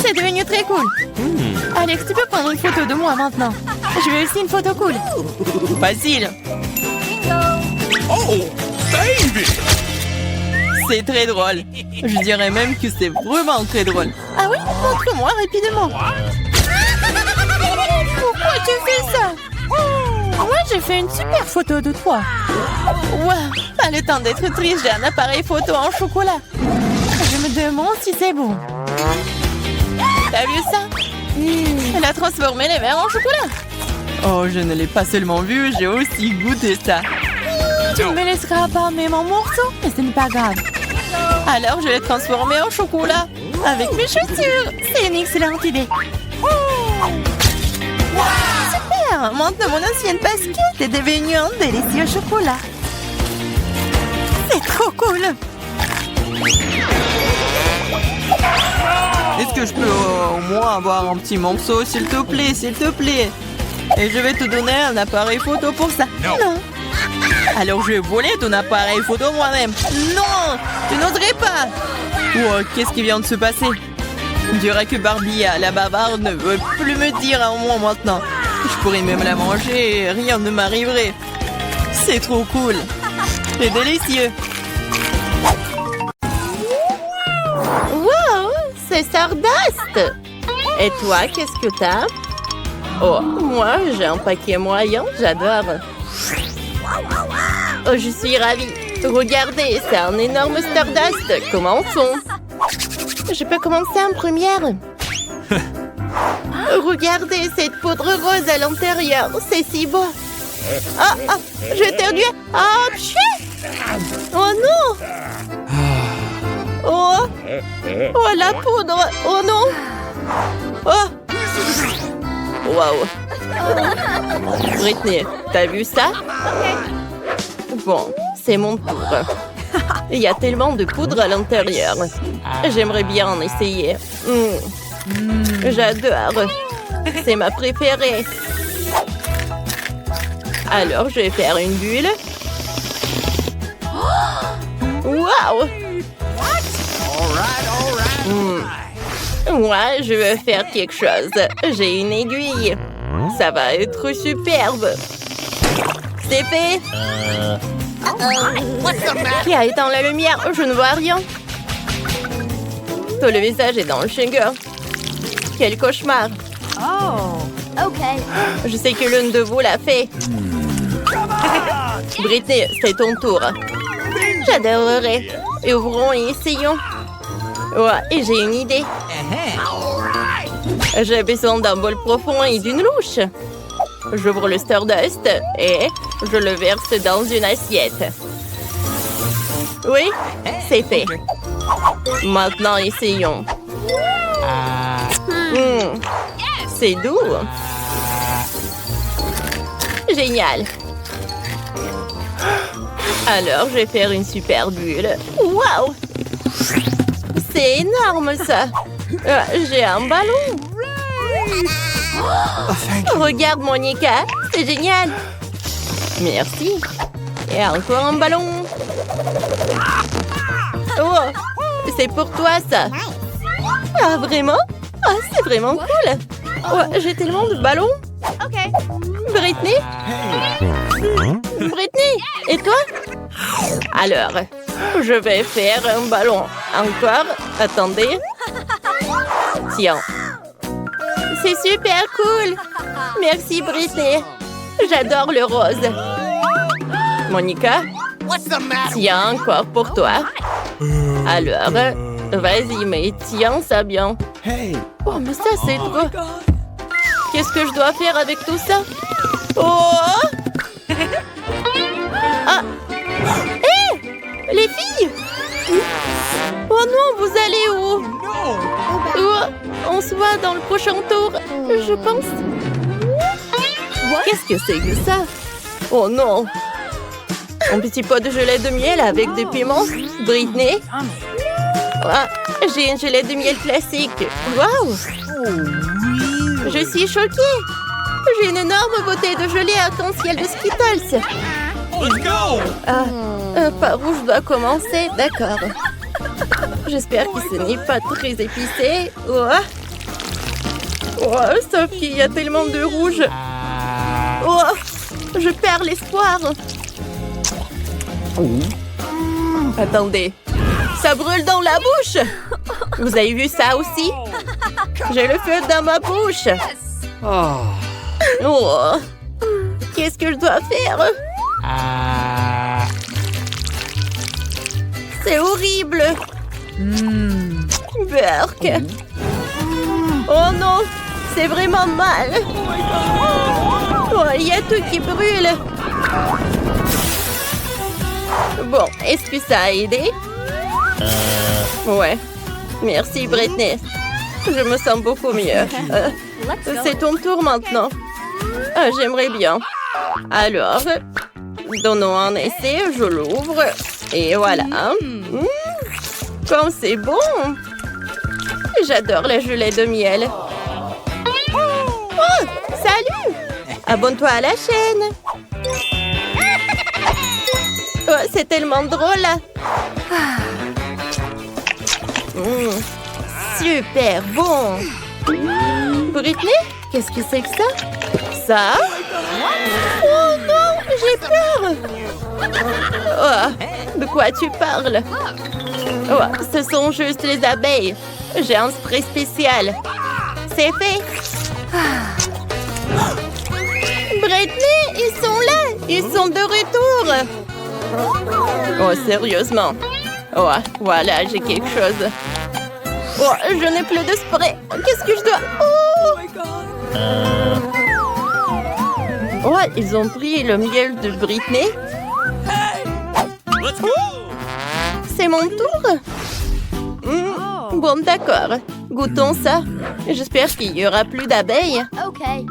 C'est devenu très cool! Alex, tu peux prendre une photo de moi maintenant! Je veux aussi une photo cool! Facile! Oh! baby! C'est très drôle. Je dirais même que c'est vraiment très drôle. Ah oui? Montre-moi rapidement. Pourquoi tu fais ça? Moi, j'ai fait une super photo de toi. Wow, pas le temps d'être triste, j'ai un appareil photo en chocolat. Je me demande si c'est bon. T'as vu ça? Elle a transformé les verres en chocolat. Oh, je ne l'ai pas seulement vu, j'ai aussi goûté ça. Tu ne me laisseras pas même en morceaux, mais ce n'est pas grave. Alors, je l'ai transformé en chocolat avec mes chaussures. C'est une excellente idée. Super! Maintenant, mon ancienne basket est devenue un délicieux chocolat. C'est trop cool! Est-ce que je peux au moins avoir un petit morceau, s'il te plaît, s'il te plaît? Et je vais te donner un appareil photo pour ça. Non. Alors je vais voler ton appareil photo moi-même. Non! Tu n'oserais pas! Oh, qu'est-ce qui vient de se passer? On dirait que Barbie, la bavarde, ne veut plus me dire un mot maintenant. Je pourrais même la manger et rien ne m'arriverait. C'est trop cool. C'est délicieux. Wow, c'est Stardust! Et toi, qu'est-ce que t'as? Oh, moi, j'ai un paquet moyen, j'adore. Oh, je suis ravie. Regardez, c'est un énorme Stardust. Commençons. Je peux commencer en première. Regardez cette poudre rose à l'intérieur. C'est si beau. Ah, j'ai perdu. Ah, pchit! Oh non! Oh! Oh, la poudre! Oh non! Oh! Wow! Britney, t'as vu ça? Bon, c'est mon tour. Il y a tellement de poudre à l'intérieur. J'aimerais bien en essayer. J'adore. C'est ma préférée. Alors, je vais faire une bulle. Wow! Moi, je veux faire quelque chose. J'ai une aiguille. Ça va être superbe. C'est fait. Qui a éteint la lumière? Je ne vois rien. Tout le visage est dans le sugar. Quel cauchemar. Oh, OK. Je sais que l'une de vous l'a fait. Britney, c'est ton tour. J'adorerais. Ouvrons et essayons. Ouais, et j'ai une idée. J'ai besoin d'un bol profond et d'une louche. J'ouvre le Stardust et je le verse dans une assiette. Oui, c'est fait. Maintenant, essayons. C'est doux. Génial. Alors, je vais faire une super bulle. Waouh! C'est énorme, ça. J'ai un ballon. Regarde, Monica. C'est génial. Merci. Et encore un ballon. Oh, c'est pour toi, ça. Ah, vraiment? Ah, c'est vraiment cool. Oh, j'ai tellement de ballons. OK. Britney? Britney, et toi? Alors, je vais faire un ballon. Encore? Attendez. Tiens. C'est super cool. Merci, Britney. J'adore le rose. Monica? Tiens, encore pour toi. Alors, vas-y, mais tiens ça bien. Oh, mais ça, c'est trop. Qu'est-ce que je dois faire avec tout ça? Oh! Ah! Hé! Les filles! Oh non, vous allez où? Oh, on se voit dans le prochain tour, je pense. Qu'est-ce que c'est que ça? Oh non! Un petit pot de gelée de miel avec des piments. Britney? Ah, j'ai une gelée de miel classique. Waouh! Je suis choquée. J'ai une énorme bouteille de gelée arc-en-ciel de Skittles. Let's go! Par où je dois commencer? D'accord. J'espère que ce n'est pas très épicé. Oh, sauf qu'il y a tellement de rouge. Oh, je perds l'espoir. Attendez. Ça brûle dans la bouche. Vous avez vu ça aussi? J'ai le feu dans ma bouche. Oh. Oh. Qu'est-ce que je dois faire? C'est horrible. Burk. Oh non, c'est vraiment mal. Oh, il y a tout qui brûle. Bon, est-ce que ça a aidé? Ouais. Merci, Britney. Je me sens beaucoup mieux. C'est ton tour maintenant. J'aimerais bien. Alors, donnons un essai. Je l'ouvre. Et voilà. Comme c'est bon. J'adore la gelée de miel. Oh, salut! Abonne-toi à la chaîne. Oh, c'est tellement drôle. Super bon. Britney, qu'est-ce que c'est que ça? Ça? Oh non, j'ai peur. Oh, de quoi tu parles? Oh, ce sont juste les abeilles. J'ai un spray spécial. C'est fait. Britney, ils sont là. Ils sont de retour. Oh, sérieusement. Oh, voilà, j'ai quelque chose. Oh, je n'ai plus de spray. Qu'est-ce que je dois... Oh, ils ont pris le miel de Britney. C'est mon tour. Bon, d'accord. Goûtons ça. J'espère qu'il y aura plus d'abeilles. Okay.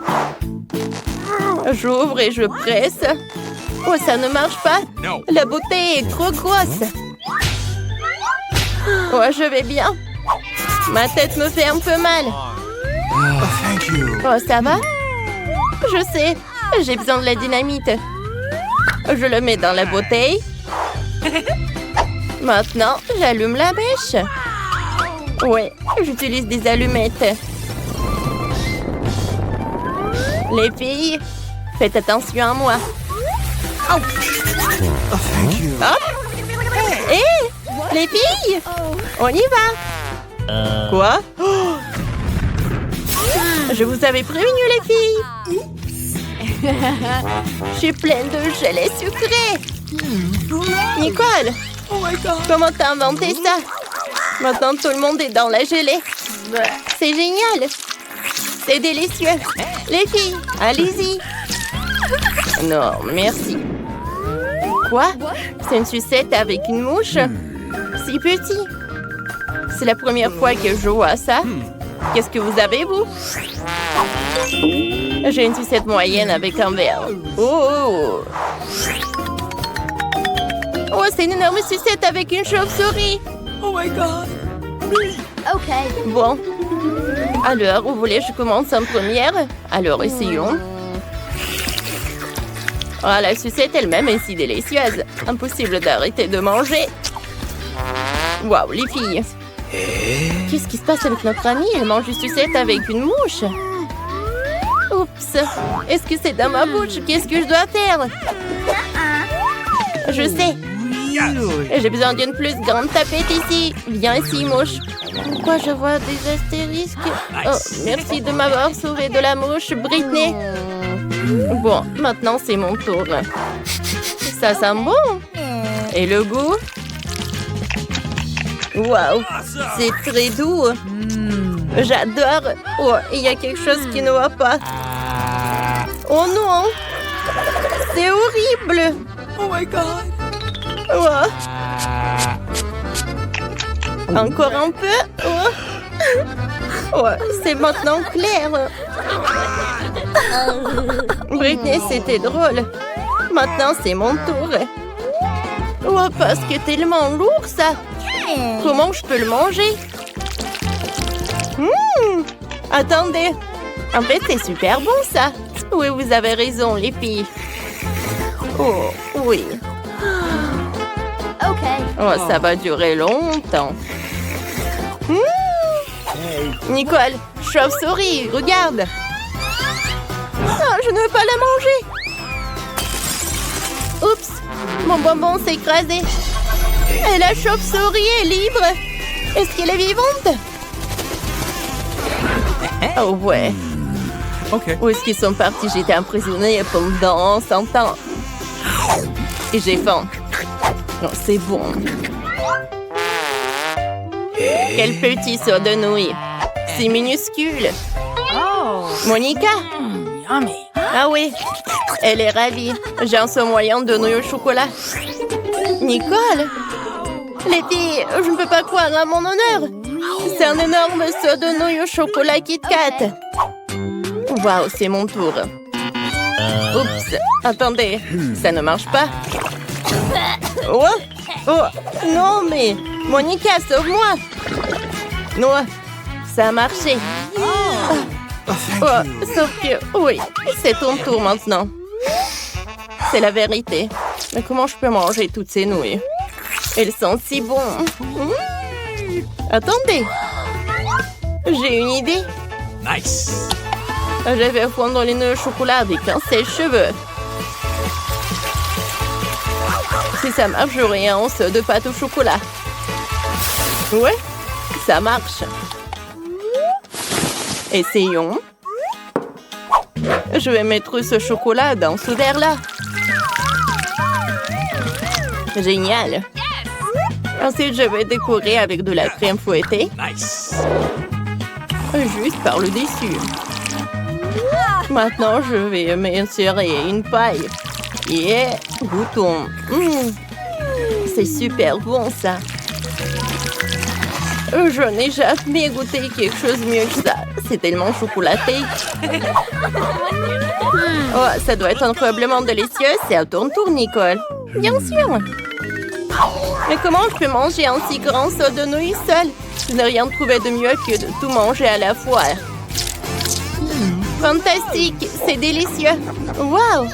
J'ouvre et je presse. Oh, ça ne marche pas. No. La bouteille est trop grosse. Oh, je vais bien. Ma tête me fait un peu mal. Oh, ça va? Je sais. J'ai besoin de la dynamite. Je le mets dans la bouteille. Maintenant, j'allume la mèche. Ouais, j'utilise des allumettes. Les filles, faites attention à moi. Hop! Hé! Les filles! On y va! Quoi? Oh! Je vous avais prévenu, les filles! Je suis pleine de gelée sucrée! Nicole! Comment t'as inventé ça? Maintenant, tout le monde est dans la gelée. C'est génial! C'est délicieux! Les filles, allez-y! Non, merci. Quoi? C'est une sucette avec une mouche? Si petit. C'est la première fois que je vois ça. Qu'est-ce que vous avez, vous? J'ai une sucette moyenne avec un verre. Oh! Oh, c'est une énorme sucette avec une chauve-souris. Oh my god. Okay. Bon. Alors, vous voulez que je commence en première? Alors, essayons. Oh, la sucette elle-même est si délicieuse. Impossible d'arrêter de manger. Waouh, les filles. Qu'est-ce qui se passe avec notre amie? Elle mange une sucette avec une mouche. Oups. Est-ce que c'est dans ma bouche? Qu'est-ce que je dois faire? Je sais. J'ai besoin d'une plus grande tapette ici. Viens ici, mouche. Pourquoi je vois des astérisques? Oh, merci de m'avoir sauvé de la mouche, Britney. Bon, maintenant c'est mon tour. Ça sent bon. Et le goût? Waouh, c'est très doux. J'adore. Oh, il y a quelque chose qui ne va pas. Oh non, c'est horrible. Oh my god. Oh. Encore un peu. Oh. Oh, c'est maintenant clair. Britney, c'était drôle. Maintenant, c'est mon tour. Oh, parce que tellement lourd, ça. Comment je peux le manger? Attendez. En fait, c'est super bon, ça. Oui, vous avez raison, les filles. Oh, oui. Okay. Oh, ça va durer longtemps. Nicole, chauve-souris, regarde. Oh, je ne veux pas la manger. Oups, Mon bonbon s'est écrasé. Et la chauve-souris est libre. Est-ce qu'elle est vivante? Oh ouais. Okay. Où est-ce qu'ils sont partis? J'étais emprisonnée pendant 100 ans. Et j'ai faim. Non, c'est bon. Quel petit sort de nouilles. C'est minuscule. Monica? Yummy. Ah oui, elle est ravie. J'ai un seul moyen de nouilles au chocolat. Nicole? Les filles, je ne peux pas croire à mon honneur. C'est un énorme seau de nouilles au chocolat Kit Kat. Waouh, c'est mon tour. Oups, attendez, ça ne marche pas. Oh, oh, non mais, Monica, sauve-moi. Non, ça a marché. Oh, sauf que, oui, c'est ton tour maintenant. C'est la vérité. Mais comment je peux manger toutes ces nouilles? Elles sont si bonnes. Attendez. J'ai une idée. Nice. Je vais fondre les nouilles au chocolat avec un sèche-cheveux. Si ça marche, j'aurai un once de pâte au chocolat. Ouais, ça marche. Essayons. Je vais mettre ce chocolat dans ce verre-là. Génial. Ensuite, je vais décorer avec de la crème fouettée. Nice. Juste par le dessus. Maintenant, je vais m'insérer une paille. Et goûtons. C'est super bon, ça. Je n'ai jamais goûté quelque chose mieux que ça. C'est tellement chocolaté. Oh, ça doit être incroyablement délicieux. C'est à ton tour, Nicole. Bien sûr. Mais comment je peux manger un si grand seau de nouilles seul? Je n'ai rien trouvé de mieux que de tout manger à la fois. Fantastique, c'est délicieux. Wow.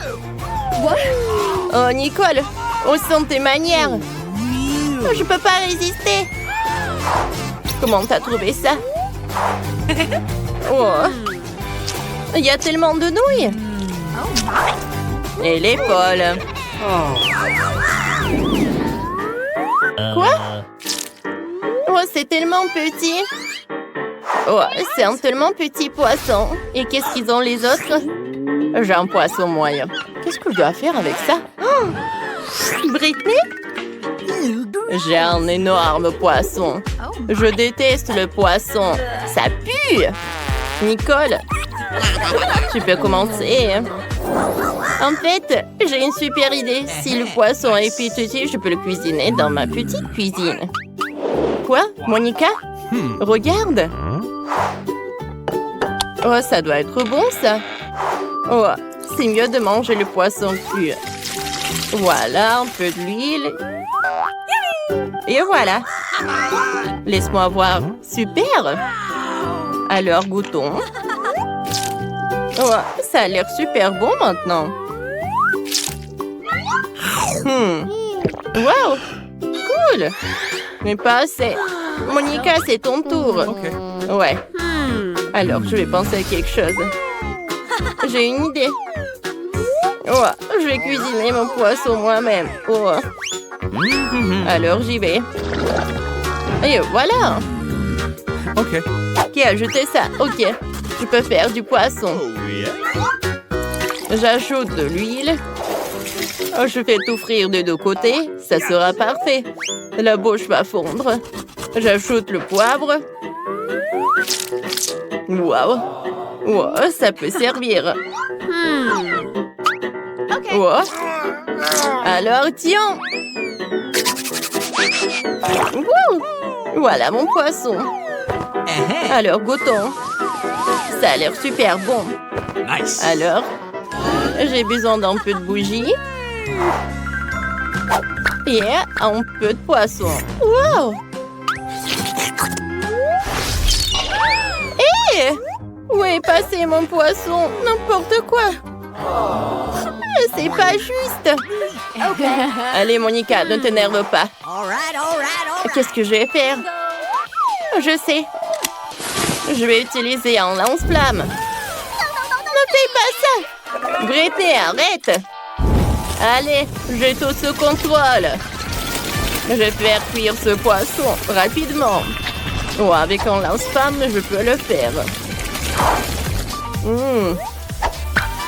Oh, Nicole, où sont tes manières? Je peux pas résister. Comment t'as trouvé ça? Oh, il y a tellement de nouilles. Elle est folle. Quoi? Oh, c'est tellement petit. Oh, c'est un tellement petit poisson. Et qu'est-ce qu'ils ont les autres? J'ai un poisson moyen. Qu'est-ce que je dois faire avec ça? Oh, Britney? J'ai un énorme poisson. Je déteste le poisson. Ça pue! Nicole, tu peux commencer. En fait, j'ai une super idée. Si le poisson est petit, je peux le cuisiner dans ma petite cuisine. Quoi, Monica? Regarde. Oh, ça doit être bon, ça. Oh, c'est mieux de manger le poisson cru. Voilà, un peu d'huile. Et voilà. Laisse-moi voir. Super. Alors, goûtons. Oh, ça a l'air super bon maintenant. Wow. Cool. Mais pas assez. Monica, c'est ton tour. Ouais. Alors, je vais penser à quelque chose. J'ai une idée. Oh, je vais cuisiner mon poisson moi-même. Oh. Alors, j'y vais. Et voilà. OK. Qui a ajouté ça? OK. Je peux faire du poisson. J'ajoute de l'huile. Je fais tout frire des deux côtés. Ça sera parfait. La bouche va fondre. J'ajoute le poivre. Wow. Wow, ça peut servir. Wow. Alors, tiens. Wow. Voilà mon poisson. Alors, goûtons. Ça a l'air super bon. Nice. Alors, j'ai besoin d'un peu de bougie. Et un peu de poisson. Wow! Hé! Où est passé mon poisson? N'importe quoi. C'est pas juste. Allez, Monica, ne t'énerve pas. Qu'est-ce que je vais faire? Je sais. Je vais utiliser un lance-flamme. Ne fais pas ça! Britney, arrête! Allez, j'ai tout sous contrôle. Je vais faire cuire ce poisson rapidement. Oh, avec un lance-flamme, je peux le faire.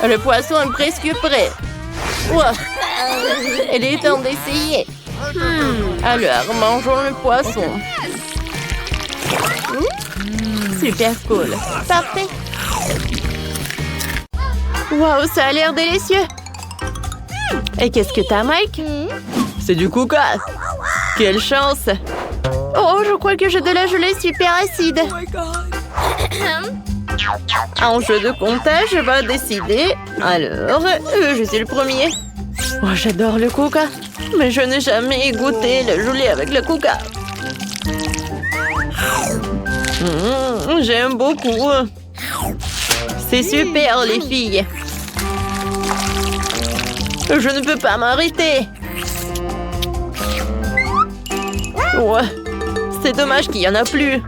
Le poisson est presque prêt. Wow. Il est temps d'essayer. Alors, mangeons le poisson. Super cool. Parfait. Waouh, ça a l'air délicieux. Et qu'est-ce que t'as, Mike? C'est du coca. Quelle chance. Oh, je crois que j'ai de la gelée super acide. Un jeu de comptage va décider. Alors, je suis le premier. Oh, j'adore le coca. Mais je n'ai jamais goûté le gelée avec le coca. J'aime beaucoup. C'est super, les filles. Je ne peux pas m'arrêter. Ouais. C'est dommage qu'il n'y en a plus.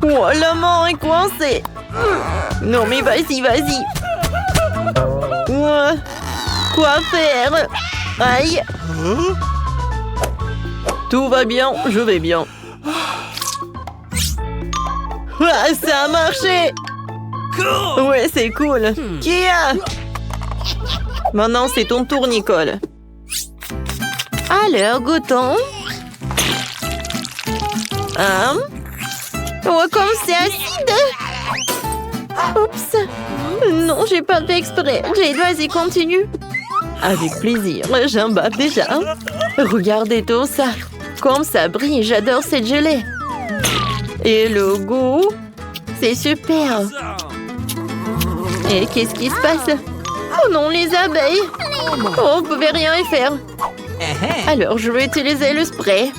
Oh, la main est coincée. Non, mais vas-y, vas-y. Ouais. Quoi faire? Aïe. Tout va bien, je vais bien. Ah, ça a marché. Ouais, c'est cool. Kia! Maintenant, c'est ton tour, Nicole. Alors, goûtons. Oh, comme c'est acide. Oups. Non, j'ai pas fait exprès. Jade, vas-y, continue. Avec plaisir, j'emballe déjà. Regardez tout ça. Comme ça brille, j'adore cette gelée. Et le goût, c'est super. Et qu'est-ce qui se passe? Oh non, les abeilles. Oh, on ne pouvait rien y faire. Alors, je vais utiliser le spray.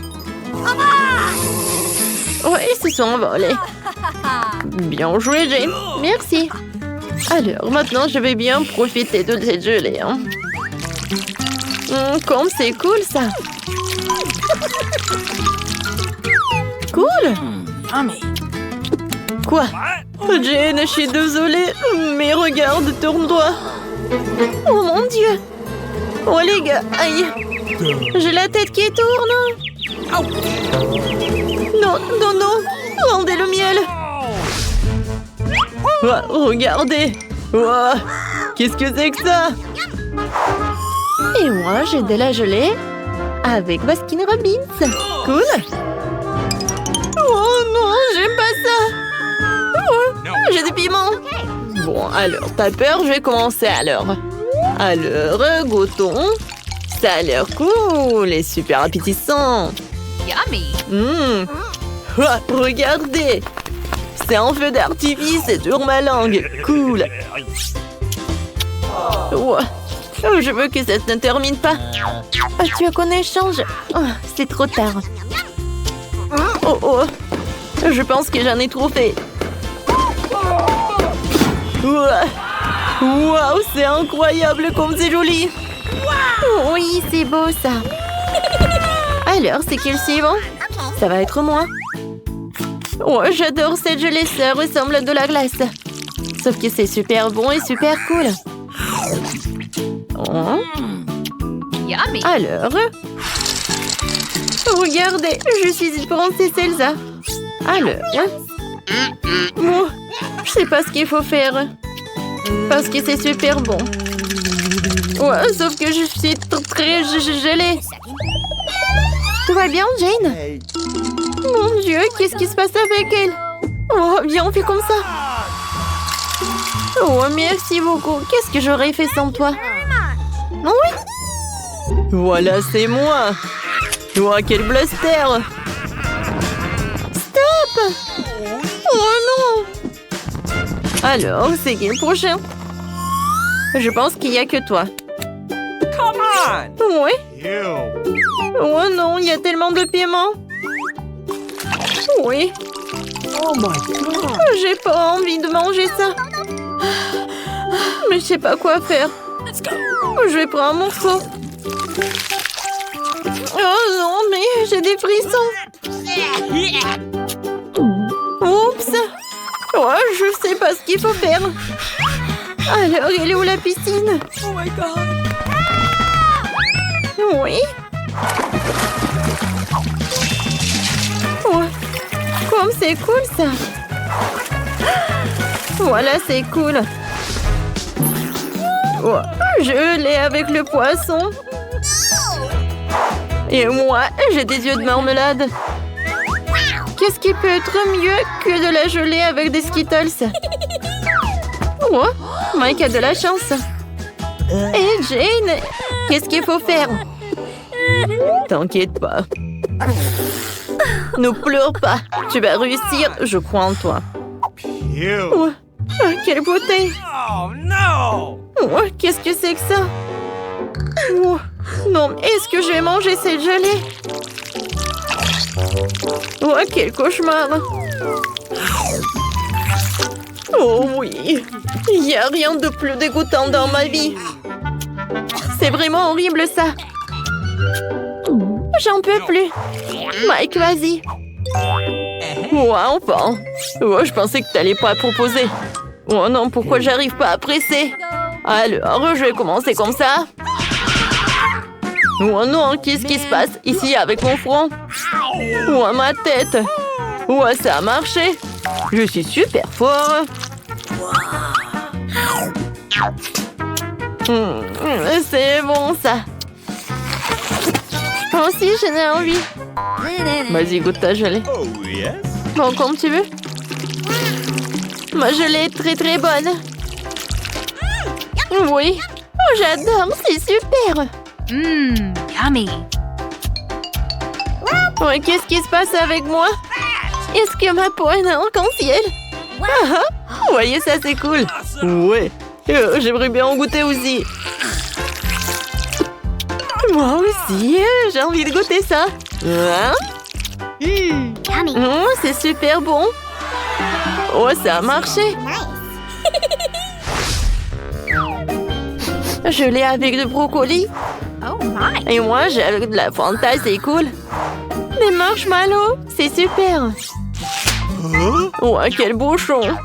Oh, ils se sont envolés. Bien joué, Jane. Merci. Alors, maintenant, je vais bien profiter de cette gelée. Hein. Comme c'est cool, ça. Cool. Quoi? Jane, je suis désolée, mais regarde, tourne-toi. Oh mon Dieu. Oh les gars, aïe. J'ai la tête qui tourne. Non, non, non. Rendez le miel. Oh, regardez. Oh, qu'est-ce que c'est que ça? Et moi, j'ai de la gelée avec Baskin Robbins. Cool. Oh non, j'aime pas ça. Oh, j'ai des piments. Bon, alors, t'as peur? Je vais commencer alors. Alors, goûtons. Ça a l'air cool et super appétissant. Yummy. Oh, regardez. C'est un feu d'artifice sur ma langue. Cool. Oh, je veux que ça ne termine pas. Oh, tu as qu'on échange? Oh, c'est trop tard. Oh, oh. Je pense que j'en ai trop fait. Waouh, c'est incroyable comme c'est joli. Oui, c'est beau ça. Alors, c'est qui le suivant? Ça va être moi. Oh, j'adore cette gelée, ça ressemble à de la glace. Sauf que c'est super bon et super cool. Oh. Yummy. Alors, regardez, je suis une princesse Elsa. Alors, oh, je sais pas ce qu'il faut faire. Parce que c'est super bon. Ouais, sauf que je suis très gelée. Tout va bien, Jane? Mon Dieu, qu'est-ce qui se passe avec elle? Oh, viens, on fait comme ça. Oh, merci beaucoup. Qu'est-ce que j'aurais fait sans toi? Oui. Voilà, c'est moi. Oh, quel bluster. Stop. Oh non. Alors, c'est qui le prochain? Je pense qu'il n'y a que toi. Come on! Oui. Ew. Oh non, il y a tellement de piment. Oui. Oh my god! J'ai pas envie de manger ça. Mais je sais pas quoi faire. Je vais prendre un morceau. Oh non, mais j'ai des frissons. Oups. Oh, je sais pas ce qu'il faut faire. Alors, elle est où la piscine? Oh my god! Oui. Ouais. Comme c'est cool, ça. Voilà, c'est cool. Ouais. Je l'ai avec le poisson. Et moi, j'ai des yeux de marmelade. Qu'est-ce qui peut être mieux que de la gelée avec des Skittles? Oh, Mike a de la chance. Et Jane, qu'est-ce qu'il faut faire? T'inquiète pas. Ne pleure pas. Tu vas réussir, je crois en toi. Oh, quelle beauté! Oh no! Oh, qu'est-ce que c'est que ça? Oh, non, est-ce que je vais manger cette gelée? Oh, quel cauchemar! Oh oui, il n'y a rien de plus dégoûtant dans ma vie. C'est vraiment horrible, ça. J'en peux plus. Mike, vas-y. Oh, enfin. Oh, je pensais que t'allais pas proposer. Oh non, pourquoi j'arrive pas à presser? Alors, je vais commencer comme ça. Oh non, qu'est-ce qui se passe ici avec mon front? Oh, ma tête. Oh, ça a marché. Je suis super fort. C'est bon, ça. Moi aussi, j'en ai envie. Vas-y, goûte ta gelée. Oh yes? Bon, comme tu veux. Ma gelée est très très bonne. Oui. Oh, j'adore, c'est super. Yummy. Ouais, qu'est-ce qui se passe avec moi? Est-ce que ma peau est un arc-en-ciel? Vous voyez, ça c'est cool. Ouais. J'aimerais bien en goûter aussi. Moi aussi, j'ai envie de goûter ça. Hein? Yummy. C'est super bon. Oh, ça a marché. Je l'ai avec du brocoli. Oh my. Et moi, j'ai avec de la Fanta, c'est cool. Des marshmallows, c'est super. Oh, quel bouchon.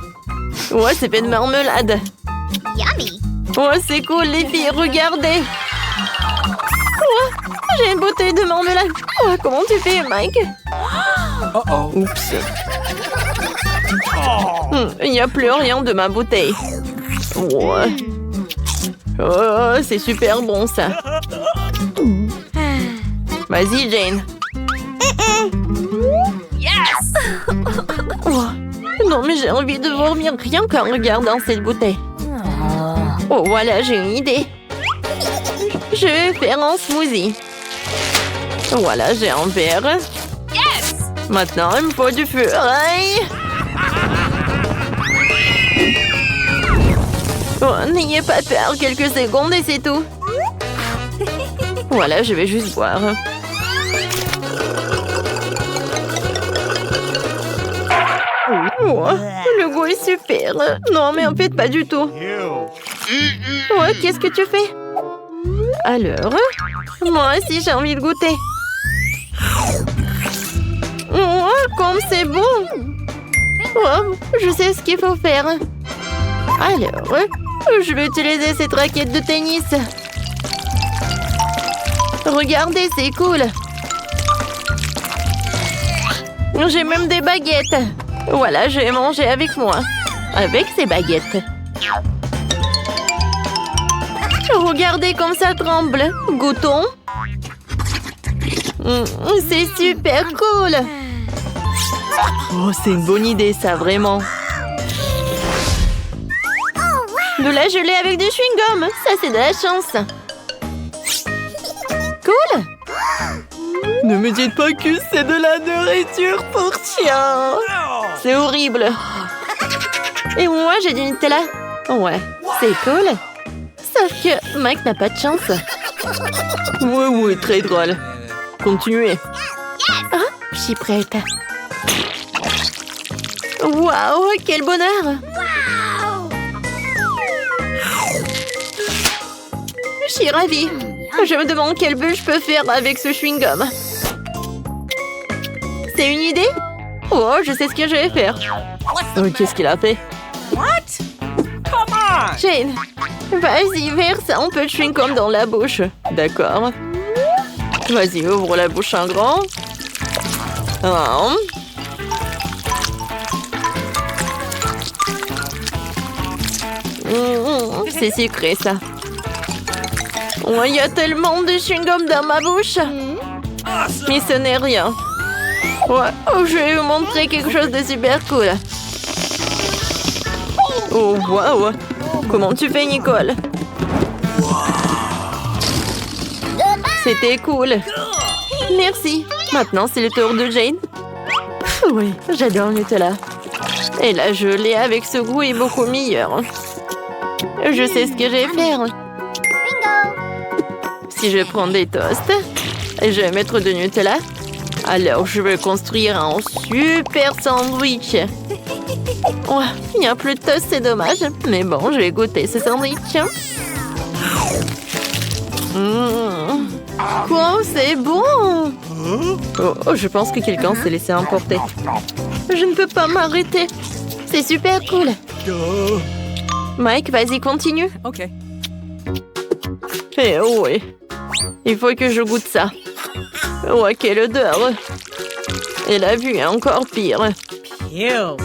Oh, c'est fait de marmelade. Yummy. Oh, c'est cool, les filles, regardez. Oh, j'ai une bouteille de marmelade. Oh, comment tu fais, Mike? Uh-oh. Oups. Il n'y a plus rien de ma bouteille. Oh, oh, c'est super bon, ça. Vas-y, Jane. Yes. Oh, non, mais j'ai envie de vomir rien qu'en regardant cette bouteille. Oh, voilà, j'ai une idée. Je vais faire un smoothie. Voilà, j'ai un verre. Yes. Maintenant, il me faut du feu. Aïe. Oh, n'ayez pas peur, quelques secondes et c'est tout. Voilà, je vais juste boire. Oh, le goût est super. Non, mais en fait, pas du tout. Ew. Oh, qu'est-ce que tu fais? Alors, moi aussi, j'ai envie de goûter. Oh, comme c'est bon. Oh, je sais ce qu'il faut faire. Alors, je vais utiliser cette raquette de tennis. Regardez, c'est cool. J'ai même des baguettes. Voilà, je vais manger avec moi. Avec ces baguettes. Regardez comme ça tremble. Goûtons. C'est super cool. Oh, c'est une bonne idée, ça, vraiment. De la gelée avec du chewing-gum. Ça, c'est de la chance. Cool. Ne me dites pas que c'est de la nourriture pour chien. C'est horrible. Et moi, j'ai du Nutella. Ouais, c'est cool. Sauf que Mike n'a pas de chance. Oui, très drôle. Continuez. Ah, je suis prête. Waouh, quel bonheur. Je suis ravie. Je me demande quelle bulle je peux faire avec ce chewing-gum. C'est une idée? Oh, je sais ce que je vais faire. Oh, qu'est-ce qu'il a fait? Come on! Jane, vas-y, verse un peu de chewing-gum dans la bouche. D'accord. Vas-y, ouvre la bouche en grand. C'est sucré, ça. Oh, il y a tellement de chewing-gum dans ma bouche. Mais ce n'est rien. Ouais, je vais vous montrer quelque chose de super cool. Oh, waouh! Comment tu fais, Nicole? C'était cool. Merci. Maintenant, c'est le tour de Jane. Oui, j'adore le Nutella. Et la gelée avec ce goût est beaucoup meilleur. Je sais ce que je vais faire. Si je prends des toasts et je vais mettre de Nutella, alors je vais construire un super sandwich. Ouais, il n'y a plus de toast, c'est dommage. Mais bon, je vais goûter ce sandwich. Quoi, c'est bon! Oh, je pense que quelqu'un s'est laissé emporter. Je ne peux pas m'arrêter. C'est super cool. Mike, vas-y, continue. OK. Eh oui. Il faut que je goûte ça. Ouais, quelle odeur. Et la vue est encore pire. Ew.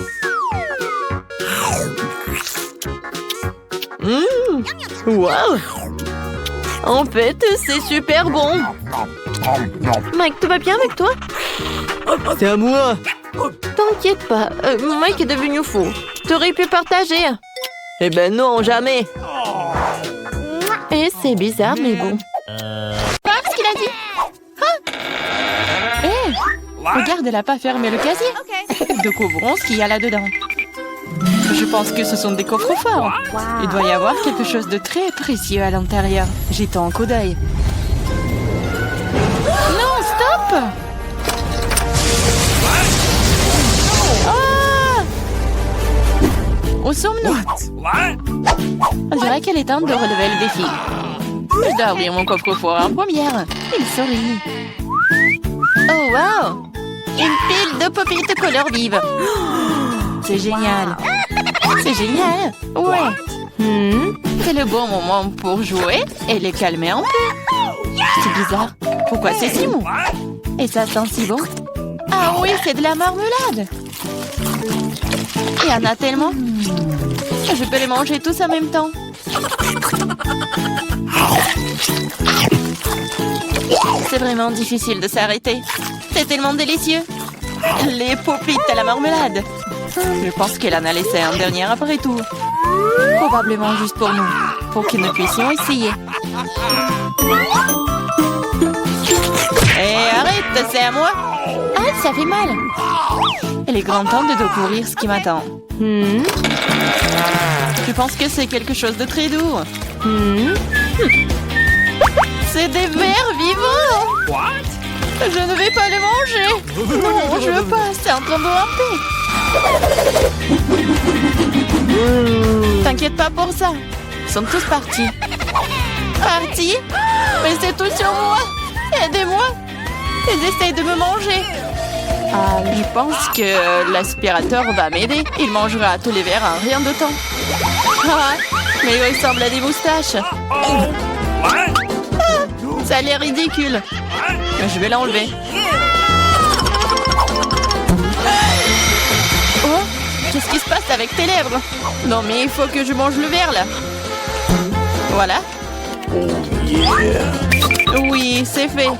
Wow! En fait, c'est super bon. Mike, tout va bien avec toi? C'est à moi. T'inquiète pas, Mike est devenu fou. T'aurais pu partager. Eh ben non, jamais. Et c'est bizarre, mais bon. Pas ce qu'il a dit. Hé, regarde, elle n'a pas fermé le casier. Découvrons ce qu'il y a là-dedans. Je pense que ce sont des coffres forts. Il doit y avoir quelque chose de très précieux à l'intérieur. Jetons un coup d'œil. Non, stop! Ah! Où sommes-nous? What? On dirait qu'elle est temps de relever le défi. Je dois ouvrir mon coffre-fort en première. Il sourit. Oh, wow! Une pile de pop-it couleur vive. C'est génial. C'est génial. Ouais. C'est le bon moment pour jouer et les calmer un peu. C'est bizarre. Pourquoi c'est si mou? Et ça sent si bon. Ah oui, c'est de la marmelade. Il y en a tellement. Je peux les manger tous en même temps. C'est vraiment difficile de s'arrêter. C'est tellement délicieux. Les pop-it à la marmelade. Je pense qu'elle en a laissé un dernier après tout. Probablement juste pour nous. Pour que nous puissions essayer. Hé, arrête, c'est à moi. Ah, ça fait mal. Il est grand temps de découvrir ce qui m'attend. Je pense que c'est quelque chose de très doux. C'est des vers vivants. What? Je ne vais pas les manger. Non, je veux pas. C'est en train de ramper. T'inquiète pas pour ça. Ils sont tous partis. Partis? Mais c'est tout sur moi. Aidez-moi. Ils essayent de me manger. Ah, je pense que l'aspirateur va m'aider. Il mangera tous les verres en rien de temps. Ah, mais il ressemble à des moustaches. What? Ça a l'air ridicule. Je vais l'enlever. Oh, qu'est-ce qui se passe avec tes lèvres? Non, mais il faut que je mange le verre, là. Voilà. Oui, c'est fait.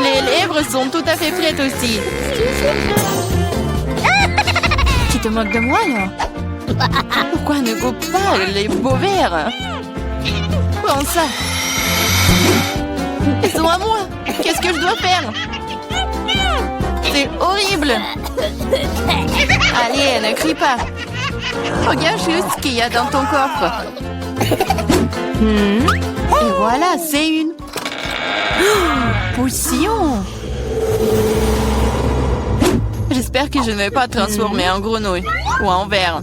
Les lèvres sont tout à fait prêtes aussi. Tu te moques de moi, là? Pourquoi ne coupe pas les beaux verres? Prends ça. Ils sont à moi. Qu'est-ce que je dois faire? C'est horrible. Allez, ne crie pas. Regarde juste ce qu'il y a dans ton coffre. Et voilà, c'est une potion. J'espère que je ne vais pas transformer en grenouille ou en ver.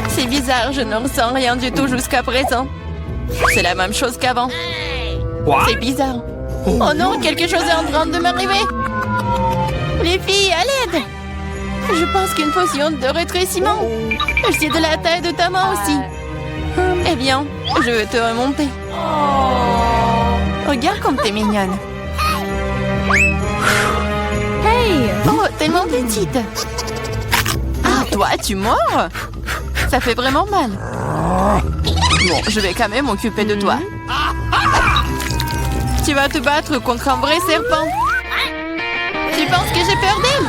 C'est bizarre, je ne ressens rien du tout jusqu'à présent. C'est la même chose qu'avant. What? C'est bizarre. Oh non, quelque chose est en train de m'arriver. Les filles, à l'aide. Je pense qu'une potion de rétrécissement. C'est de la taille de ta main aussi. Eh bien, je vais te remonter. Regarde comme t'es mignonne. Hey! Oh, tellement petite. Ah, toi, tu mords? Ça fait vraiment mal. Bon, je vais quand même m'occuper de toi. Tu vas te battre contre un vrai serpent. Tu penses que j'ai peur d'elle?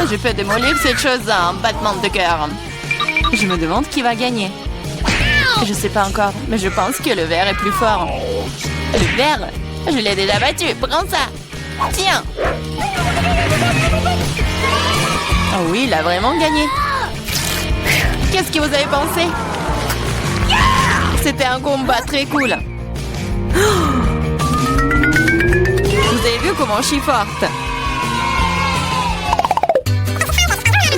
Je peux démolir cette chose à un battement de cœur. Je me demande qui va gagner. Je sais pas encore, mais je pense que le verre est plus fort. Le verre? Je l'ai déjà battu. Prends ça. Tiens. Oh oui, il a vraiment gagné. Qu'est-ce que vous avez pensé? C'était un combat très cool. Vous avez vu comment je suis forte?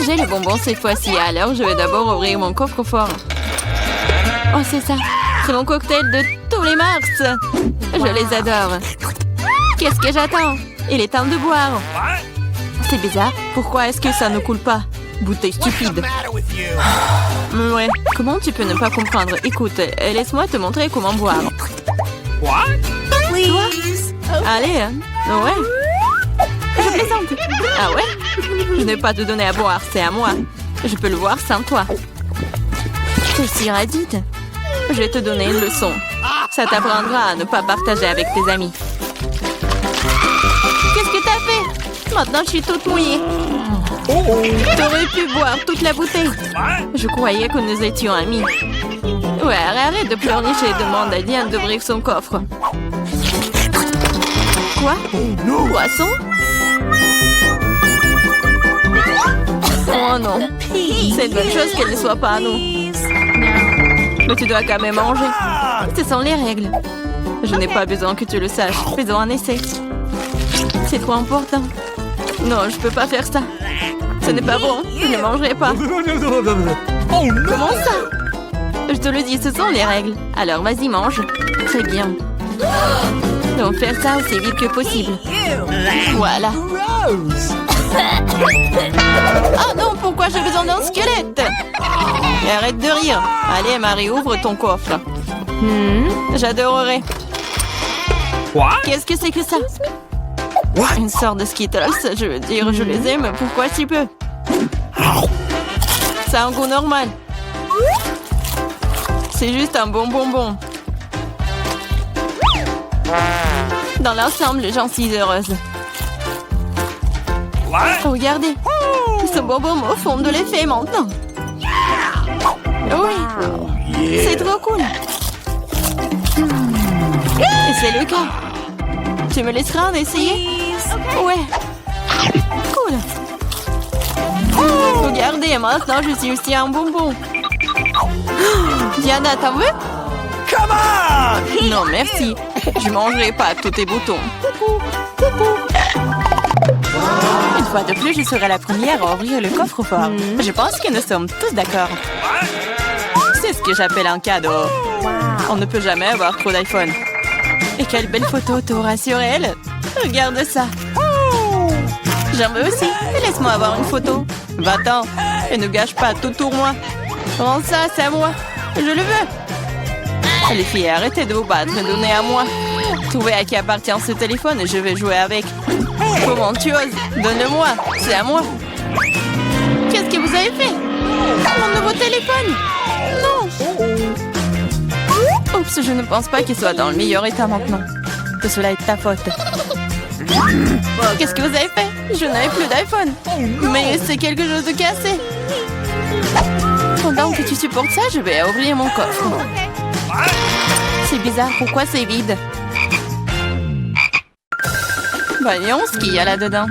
J'ai le bonbon cette fois-ci, alors je vais d'abord ouvrir mon coffre-fort. Oh, c'est ça. C'est mon cocktail de tous les mars. Je les adore. Qu'est-ce que j'attends? Il est temps de boire. C'est bizarre. Pourquoi est-ce que ça ne coule pas? Bouteille stupide. Ouais. Comment tu peux ne pas comprendre? Écoute, laisse-moi te montrer comment boire. What? Toi? Allez, hein. Ouais. Je plaisante. Ah ouais? Je ne vais pas te donner à boire, c'est à moi. Je peux le voir sans toi. T'es si radide. Je vais te donner une leçon. Ça t'apprendra à ne pas partager avec tes amis. Qu'est-ce que t'as fait? Maintenant, je suis toute mouillée. T'aurais pu boire toute la bouteille. Je croyais que nous étions amis. Ouais, arrête de pleurnicher et demande à Diane d'ouvrir son coffre. Quoi? Poisson? Oh non. C'est une bonne chose qu'elle ne soit pas à nous. Mais tu dois quand même manger. Ce sont les règles. Je n'ai pas besoin que tu le saches. Faisons un essai. C'est trop important. Non, je peux pas faire ça. Ce n'est pas bon. Je ne mangerai pas. Comment ça? Je te le dis, ce sont les règles. Alors, vas-y, mange. Très bien. Donc, faire ça aussi vite que possible. Voilà. Oh non, pourquoi j'ai besoin d'un squelette? Et arrête de rire. Allez, Marie, ouvre ton coffre. J'adorerais. Qu'est-ce que c'est que ça? Une sorte de Skittles, je veux dire, je les aime. Pourquoi si peu? Ça a un goût normal. C'est juste un bon bonbon. Dans l'ensemble, j'en suis heureuse. Regardez. Ce bonbon me fond de l'effet maintenant. Oui. C'est trop cool. Et c'est le cas. Tu me laisseras en essayer? Ouais. Cool. Regardez, maintenant je suis aussi un bonbon. Diana, t'en veux? Come on! Non, merci. Je mangerai pas tous tes boutons. Une fois de plus, je serai la première à ouvrir le coffre-fort. Je pense que nous sommes tous d'accord. C'est ce que j'appelle un cadeau. On ne peut jamais avoir trop d'iPhone. Et quelle belle photo t'auras sur elle. Regarde ça. J'en veux aussi. Laisse-moi avoir une photo. Va-t'en. Et ne gâche pas tout pour moi. Prends ça, c'est à moi. Je le veux. Les filles, arrêtez de vous battre. Donnez à moi. Trouvez à qui appartient ce téléphone et je vais jouer avec. Comment tu oses? Donne-le-moi. C'est à moi. Qu'est-ce que vous avez fait? Mon nouveau téléphone? Non. Oups, je ne pense pas qu'il soit dans le meilleur état maintenant. Que cela est de ta faute. Qu'est-ce que vous avez fait? Je n'avais plus d'iPhone. Mais c'est quelque chose de cassé. Pendant que tu supportes ça, je vais ouvrir mon coffre. C'est bizarre, pourquoi c'est vide? Voyons ce qu'il y a là-dedans.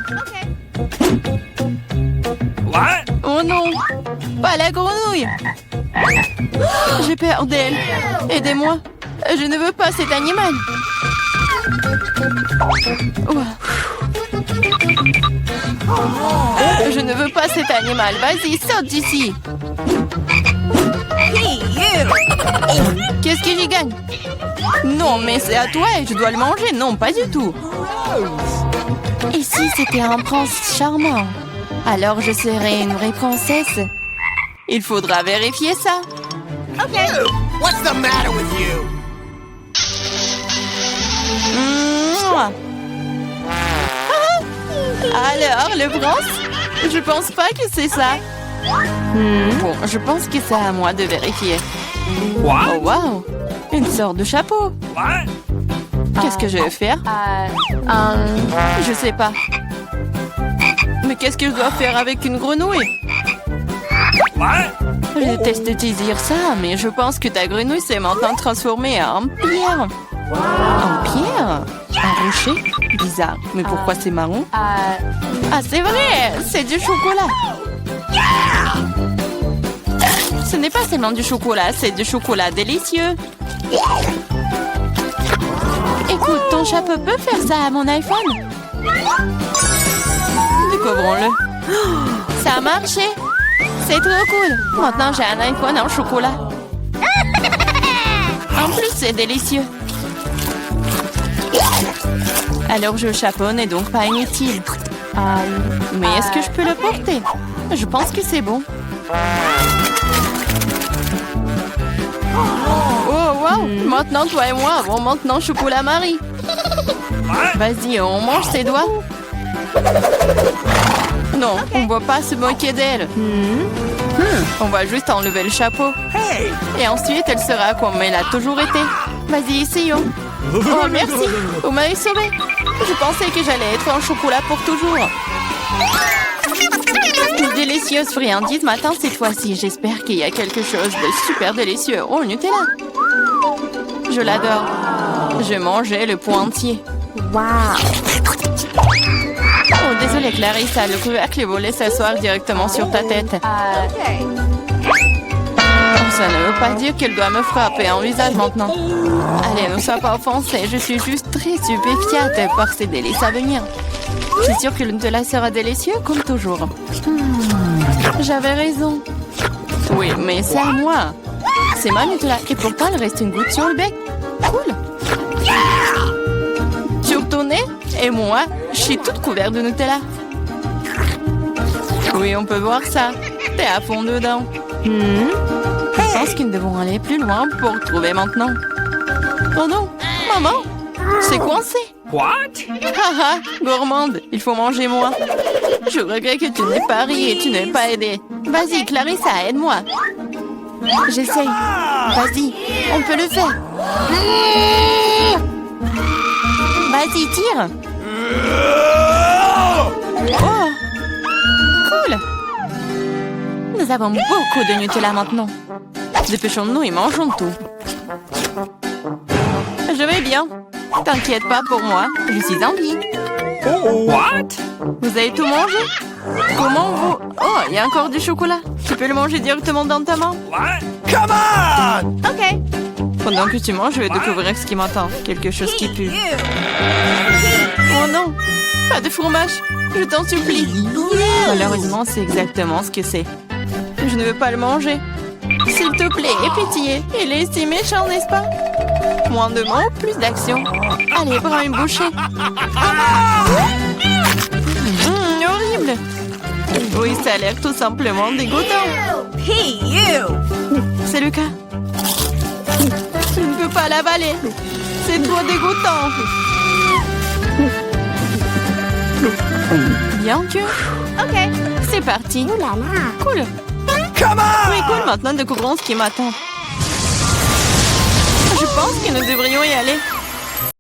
Oh non! Pas la grenouille! J'ai peur d'elle. Aidez-moi. Je ne veux pas cet animal. Je ne veux pas cet animal. Vas-y, saute d'ici. Qu'est-ce que j'y gagne? Non, mais c'est à toi et je dois le manger. Non, pas du tout. Et si c'était un prince charmant? Alors je serais une vraie princesse. Il faudra vérifier ça. Okay. What's the matter with you? Mouah. Ah, alors, le bronze? Je pense pas que c'est ça. Bon, je pense que c'est à moi de vérifier. What? Oh, wow! Une sorte de chapeau. What? Qu'est-ce que je vais faire? Je sais pas. Mais qu'est-ce que je dois faire avec une grenouille? What? Je déteste te dire ça, mais je pense que ta grenouille s'est maintenant transformée en pierre. En pierre? Un rocher? Bizarre. Mais pourquoi c'est marron? Ah, c'est vrai! C'est du chocolat! Ce n'est pas seulement du chocolat, c'est du chocolat délicieux. Écoute, ton chapeau peut faire ça à mon iPhone? Découvrons-le. Oh, ça a marché! C'est trop cool! Maintenant, j'ai un iPhone en chocolat. En plus, c'est délicieux. Alors, le chapeau n'est donc pas inutile. Mais est-ce que je peux le porter? Je pense que c'est bon. Oh, wow! Maintenant, toi et moi avons maintenant chocolat Marie. Vas-y, on mange ses doigts. Non, on ne va pas se moquer d'elle. On va juste enlever le chapeau. Hey! Et ensuite, elle sera comme elle a toujours été. Vas-y, essayons. Oh, merci. Vous m'avez sauvé. Je pensais que j'allais être en chocolat pour toujours. Une délicieuse friandise matin cette fois-ci. J'espère qu'il y a quelque chose de super délicieux. Oh, le Nutella. Je l'adore. Je mangeais le pot entier. Oh, désolée Clarissa, le couvercle est volé s'asseoir directement sur ta tête. Ça ne veut pas dire qu'elle doit me frapper en visage maintenant. Allez, ne sois pas offensée, je suis juste très stupéfiante par ces délices à venir. Je suis sûre que le Nutella sera délicieux comme toujours. J'avais raison. Oui, mais c'est à moi. C'est ma Nutella et pourtant il reste une goutte sur le bec. Cool. Sur ton nez et moi, je suis toute couverte de Nutella. Oui, on peut voir ça. T'es à fond dedans. Je pense que nous devons aller plus loin pour trouver maintenant. Oh non, maman, c'est coincé. What? Haha, gourmande, il faut manger moins. Je regrette que tu n'aies pas ri et tu n'aies pas aidé. Vas-y, Clarissa, aide-moi. J'essaye. Vas-y, on peut le faire. Vas-y, tire. Oh, cool. Nous avons beaucoup de Nutella maintenant. Dépêchons-nous et mangeons tout. Je vais bien. T'inquiète pas pour moi, je suis en vie. What? Vous avez tout mangé? Comment vous... Oh, il y a encore du chocolat. Tu peux le manger directement dans ta main. What? Come on! Ok. Pendant que tu manges, je vais découvrir ce qui m'attend. Quelque chose qui pue. Oh non, pas de fromage. Je t'en supplie. Malheureusement, c'est exactement ce que c'est. Je ne veux pas le manger. S'il te plaît, aie pitié. Il est si méchant, n'est-ce pas? Moins de mots, plus d'action. Allez, prends une bouchée. Horrible. Oui, ça a l'air tout simplement dégoûtant. C'est le cas. Je ne peux pas l'avaler. C'est trop dégoûtant. Bien que... Ok, c'est parti. Cool. Come on! Oui, cool. Maintenant, découvrons ce qui m'attend. Je pense que nous devrions y aller.